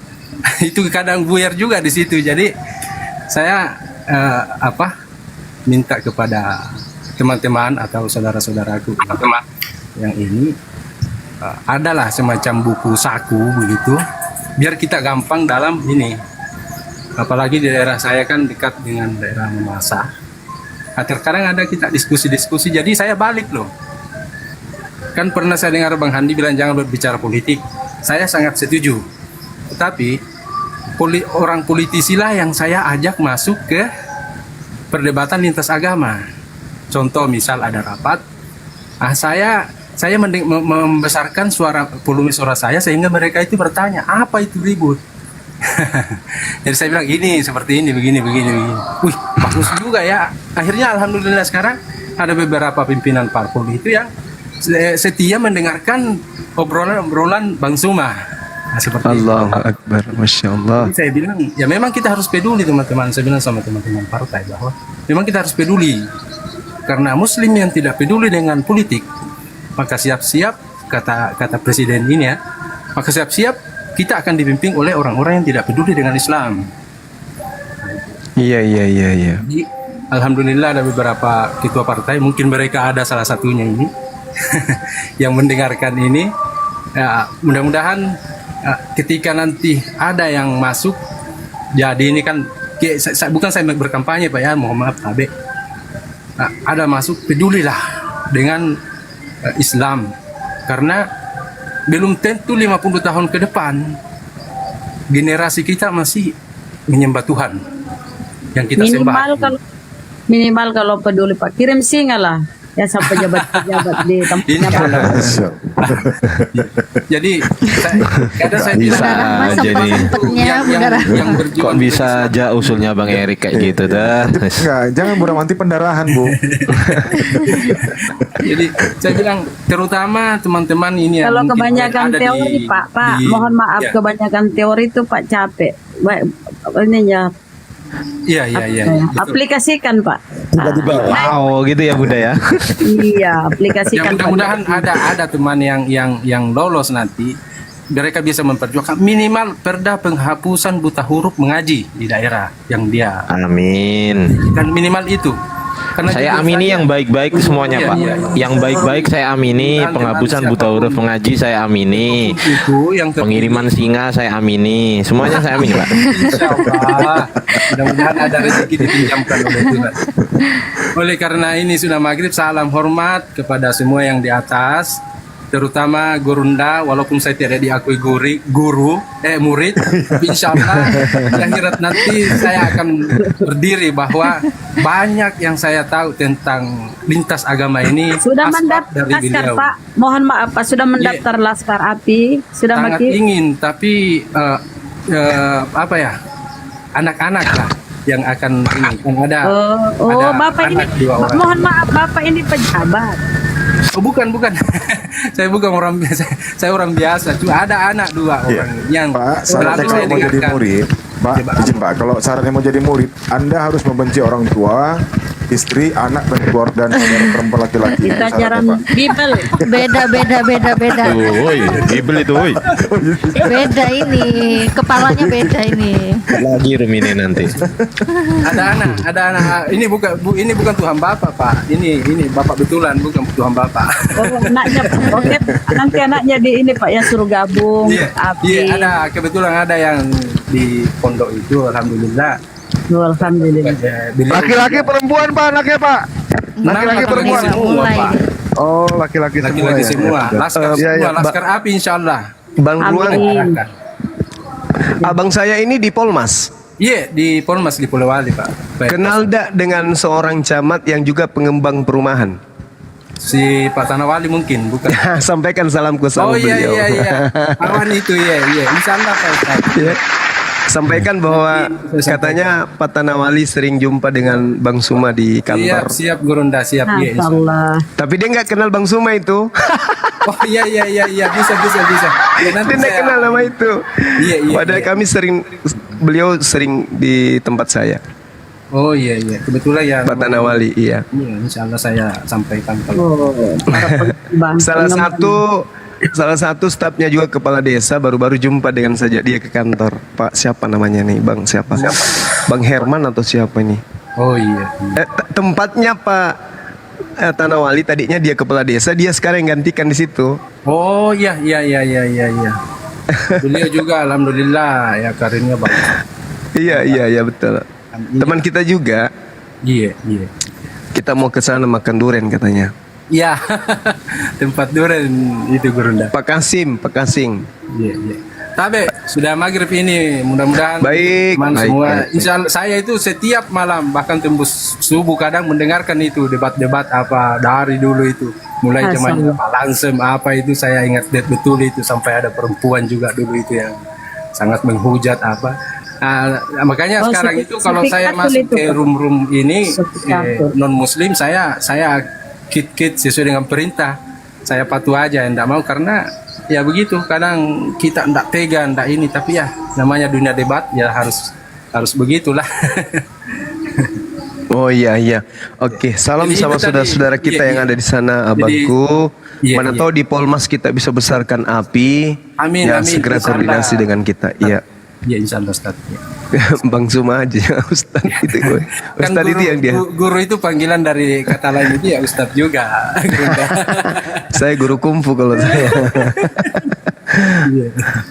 Itu kadang buyar juga di situ. Jadi saya minta kepada teman-teman atau saudara-saudaraku yang ini adalah semacam buku saku begitu, biar kita gampang dalam ini. Apalagi di daerah saya kan dekat dengan daerah Mamasa. Nah, terkadang ada kita diskusi-diskusi, jadi saya balik loh. Kan pernah saya dengar Bang Handi bilang jangan berbicara politik. Saya sangat setuju. Tetapi orang politisi lah yang saya ajak masuk ke perdebatan lintas agama. Contoh misal ada rapat, saya membesarkan volume suara saya sehingga mereka itu bertanya, apa itu ribut? Jadi saya bilang ini seperti ini begini. Wih, bagus juga ya. Akhirnya alhamdulillah sekarang ada beberapa pimpinan parpol itu yang setia mendengarkan obrolan Bang Suma. Nah, seperti Allahu Akbar, Masya Allah. Jadi saya bilang ya memang kita harus peduli teman-teman. Saya bilang sama teman-teman partai bahwa memang kita harus peduli. Karena Muslim yang tidak peduli dengan politik, maka siap-siap kata presiden ini ya, maka siap-siap kita akan dibimbing oleh orang-orang yang tidak peduli dengan Islam. Iya. Jadi, alhamdulillah ada beberapa ketua partai, mungkin mereka ada salah satunya ini yang mendengarkan ini. Ya, mudah-mudahan ketika nanti ada yang masuk, jadi ini kan bukan saya berkampanye Pak ya, mohon maaf Abe. Ada masuk, pedulilah dengan Islam, karena belum tentu 50 tahun ke depan generasi kita masih menyembah Tuhan yang kita sembah. Minimal kalau peduli Pak, kirim singa lah ya sampai pejabat-pejabat di tempatnya Pak. Jadi saya Bisa jadi yang Kok bisa aja usulnya Bang Erik kayak gitu dah. Enggak, jangan nanti pendarahan, Bu. Jadi saya bilang terutama teman-teman ini yang Kalau mungkin kebanyakan ada teori Pak, mohon maaf, ya. kebanyakan teori itu Pak capek. Ini ya. Iya. Aplikasikan Pak. Wow, gitu ya Bunda ya. Iya, Ya, aplikasikan. mudah-mudahan ada teman yang lolos nanti, mereka bisa memperjuangkan minimal perda penghapusan buta huruf mengaji di daerah yang dia. Amin. Kan minimal itu. Karena Saya jujur amini saja, yang baik-baik semuanya Iya, Pak. iya. Yang baik-baik saya amini, penghapusan buta huruf mengaji saya amini. itu yang Pengiriman singa saya amini. Semuanya saya amini Pak. Insya Allah. Mudah-mudahan ada rezeki dipinjamkan oleh Tuhan. Oleh karena ini sudah maghrib, salam hormat kepada semua yang di atas, terutama Gurunda, walaupun saya tidak diakui murid, tapi insya Allah di akhirat nanti saya akan berdiri bahwa banyak yang saya tahu tentang lintas agama ini. Sudah asbab mendaftar dari beliau. Pak. Mohon maaf Pak, sudah mendaftar Laskar API, sudah Sangat makin. ingin, tapi anak-anak lah yang akan ini kan ada. Ada Bapak ini, anak 2 orang. mohon maaf Bapak ini pejabat. Oh, bukan. Saya bukan orang biasa. Saya orang biasa. Cuma ada anak 2 orang yang Pak, selalu syaratnya saya kalau mau jadi dengarkan. murid, Pak, izin Pak, kalau syaratnya mau jadi murid, Anda harus membenci orang tua, istri, anak, dan keluarga dan saudara perempuan laki-laki. Itu Syaratnya, ajaran Pak. Bible. Beda. Woi, Bible itu woi. Beda ini, kepalanya beda ini. lagi room ini nanti. Ada anak. Ini bukan Tuhan Bapak, Pak. Ini Bapak betulan, bukan Tuhan Bapak. Oh, anaknya, oke. Nanti anaknya di ini Pak yang suruh gabung. Iya, ada kebetulan ada yang di pondok itu, alhamdulillah. Alhamdulillah. Laki-laki perempuan Pak anaknya Pak. Laki-laki perempuan. Semua, Pak. Oh, laki-laki semua. Laki-laki ya. semua. Laskar Iya, iya. semua, laskar api insyaallah. Bang Ruang, Amin. abang saya ini di Polmas. Iya, di Polmas di Polewali, Pak. Baik. Kenal dak dengan seorang camat yang juga pengembang perumahan? Si Pak Tanawali mungkin, bukan? Sampaikan salamku sama Oh iya beliau. iya. Awan itu iya. Insyaallah Pak Ustaz. Ya. Sampaikan bahwa katanya Pak Tanawali sering jumpa dengan Bang Suma di kantor. Siap Gurunda, siap. Iya, insyaallah. Allah. Tapi dia nggak kenal Bang Suma itu. Oh iya, bisa. Ya, nanti Dia nggak saya- kenal nama itu. Iya. Padahal kami beliau sering di tempat saya. Oh iya. Kebetulan ya. Pak Tanawali, iya. Iya, insyaallah saya sampaikan kalau Salah satu stafnya juga kepala desa baru-baru jumpa dengan saja dia ke kantor. Pak siapa namanya nih? Bang siapa? Bang Herman atau siapa ini? Oh iya. Tempatnya Pak Tanawali tadinya dia kepala desa, dia sekarang yang gantikan di situ. Oh iya. Beliau juga alhamdulillah ya karirnya bagus. Iya betul. Teman kita juga. Iya. Kita mau ke sana makan durian katanya. Iya. Tempat durian itu Gurunda. Pak Kasim. Iya. Tapi sudah maghrib ini, mudah-mudahan Baik, teman baik, semua. baik. Insyaallah saya itu setiap malam bahkan tembus subuh kadang mendengarkan itu debat-debat apa dari dulu itu. Mulai zamannya Pak Lansem apa itu saya ingat betul itu sampai ada perempuan juga dulu itu yang sangat menghujat apa. Makanya sekarang itu kalau saya masuk ke room ini non muslim saya kit sesuai dengan perintah. Saya patuh aja, enggak mau karena ya begitu. Kadang kita enggak tega, enggak ini, tapi ya namanya dunia debat ya harus begitulah. Oh iya. Oke, salam Jadi sama itu tadi, saudara-saudara kita iya, yang iya. ada di sana, abangku. Iya, Mana iya. tahu di Polmas kita bisa besarkan api. Amin, Ya, amin. segera Insyaallah. koordinasi dengan kita. Iya. Ya insyaallah Ustaz. Ya. Bang Suma aja, Ustaz itu gue. Kan Ustaz itu yang dia. guru itu panggilan dari kata lain itu ya Ustaz juga. Saya guru kungfu kalau saya.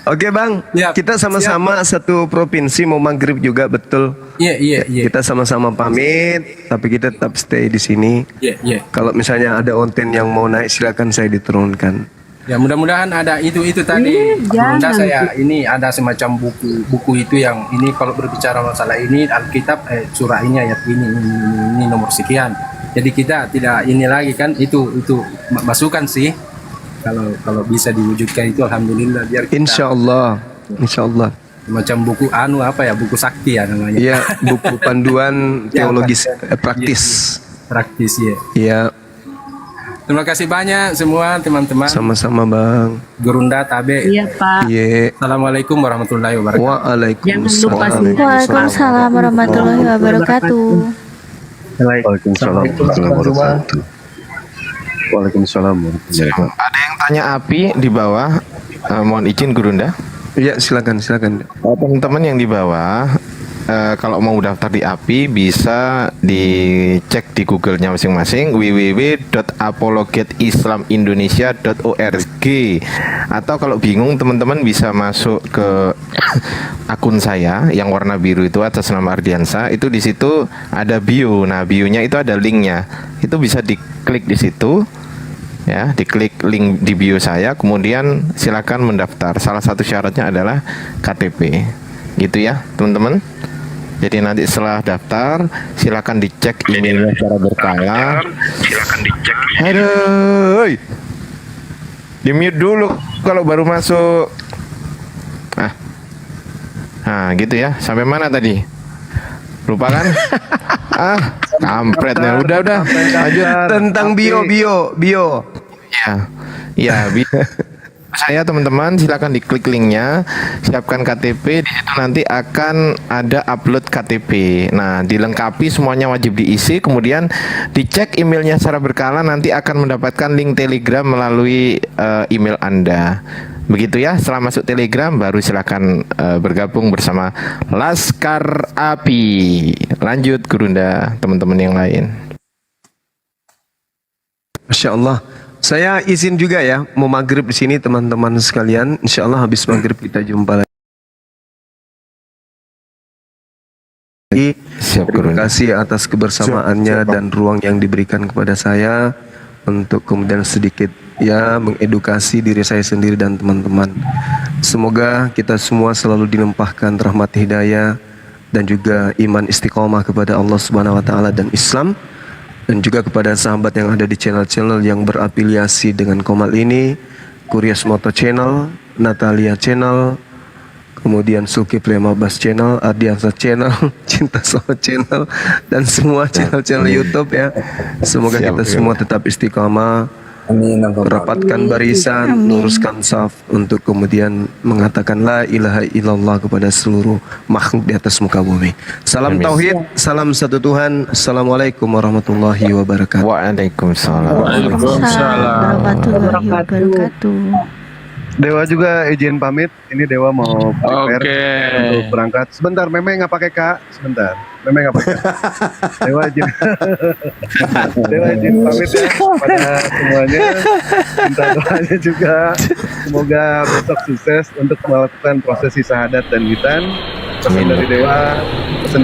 Oke Bang, Siap, kita sama-sama satu provinsi mau maghrib juga betul. Iya. Kita sama-sama pamit, tapi kita tetap stay di sini. Iya. Kalau misalnya ada onten yang mau naik, silakan saya diturunkan. Ya mudah-mudahan ada itu tadi. Bunda saya ini ada semacam buku itu yang ini kalau berbicara masalah ini Alkitab surah ini ayat ini nomor sekian. Jadi kita tidak ini lagi kan itu masukan sih. Kalau bisa diwujudkan itu alhamdulillah biar kita Insya Allah. macam buku buku sakti ya namanya. Iya, buku panduan Ya, teologis panduan. praktis. Praktis ya. Iya, Terima kasih banyak semua teman-teman. sama-sama Bang. Gurunda Tabe. Iya Pak. Iya. Assalamualaikum warahmatullahi wabarakatuh. Jangan lupa Waalaikumsalam. Waalaikumsalam warahmatullahi wabarakatuh. Waalaikumsalam warahmatullahi wabarakatuh. Waalaikumsalam warahmatullahi wabarakatuh. Ada yang tanya api di bawah. Mohon izin Gurunda. Iya, silakan. Teman-teman yang di bawah, kalau mau daftar di API bisa dicek di Google-nya masing-masing www.apologetislamindonesia.org, atau kalau bingung teman-teman bisa masuk ke akun saya yang warna biru itu atas nama Ardiansa. Itu di situ ada bio. Nah, bio-nya itu ada linknya. Itu bisa diklik di situ. Ya, diklik link di bio saya, kemudian silakan mendaftar. Salah satu syaratnya adalah KTP. Gitu ya, teman-teman. Jadi nanti setelah daftar, silakan dicek emailnya secara berkala. Aduh, di mute dulu kalau baru masuk. Nah, gitu ya. Sampai mana tadi? Lupa kan? Kampretnya. Udah. Lanjut. Tentang bio. Ya, saya teman-teman silakan diklik linknya, siapkan KTP. Di situ nanti akan ada upload KTP. Nah, dilengkapi semuanya wajib diisi, kemudian dicek emailnya secara berkala, nanti akan mendapatkan link Telegram melalui email Anda. Begitu ya, setelah masuk Telegram baru silakan bergabung bersama Laskar Api. Lanjut Gurunda, teman-teman yang lain. Masya Allah. Saya izin juga ya, mau maghrib di sini teman-teman sekalian. Insya Allah habis maghrib kita jumpa lagi. Terima kasih atas kebersamaannya dan ruang yang diberikan kepada saya untuk kemudian sedikit ya mengedukasi diri saya sendiri dan teman-teman. Semoga kita semua selalu dilimpahkan rahmat hidayah dan juga iman istiqomah kepada Allah Subhanahu wa taala dan Islam, dan juga kepada sahabat yang ada di channel-channel yang berafiliasi dengan Komal ini, Kurias Moto Channel, Natalia Channel, kemudian Zulkifli Mabas Channel, Ardiansa Channel, Cinta Sama Channel, dan semua channel-channel YouTube ya. Semoga kita semua tetap istiqamah, rapatkan barisan, luruskan saf untuk kemudian mengatakan la ilaha illallah kepada seluruh makhluk di atas muka bumi. Salam tauhid, salam satu Tuhan. Assalamualaikum warahmatullahi wabarakatuh. Waalaikumsalam. Warahmatullahi wabarakatuh. Dewa juga izin pamit. Ini Dewa mau prepare untuk berangkat. Sebentar, Meme nggak pakai Kak. Sebentar, Meme nggak pakai. Dewa izin. Dewa izin pamit ya pada semuanya. Minta doanya juga. Semoga besok sukses untuk melakukan prosesi syahadat dan witan. Pesan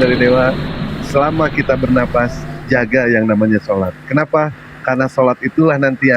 dari Dewa. Selama kita bernapas, jaga yang namanya sholat. Kenapa? Karena sholat itulah nanti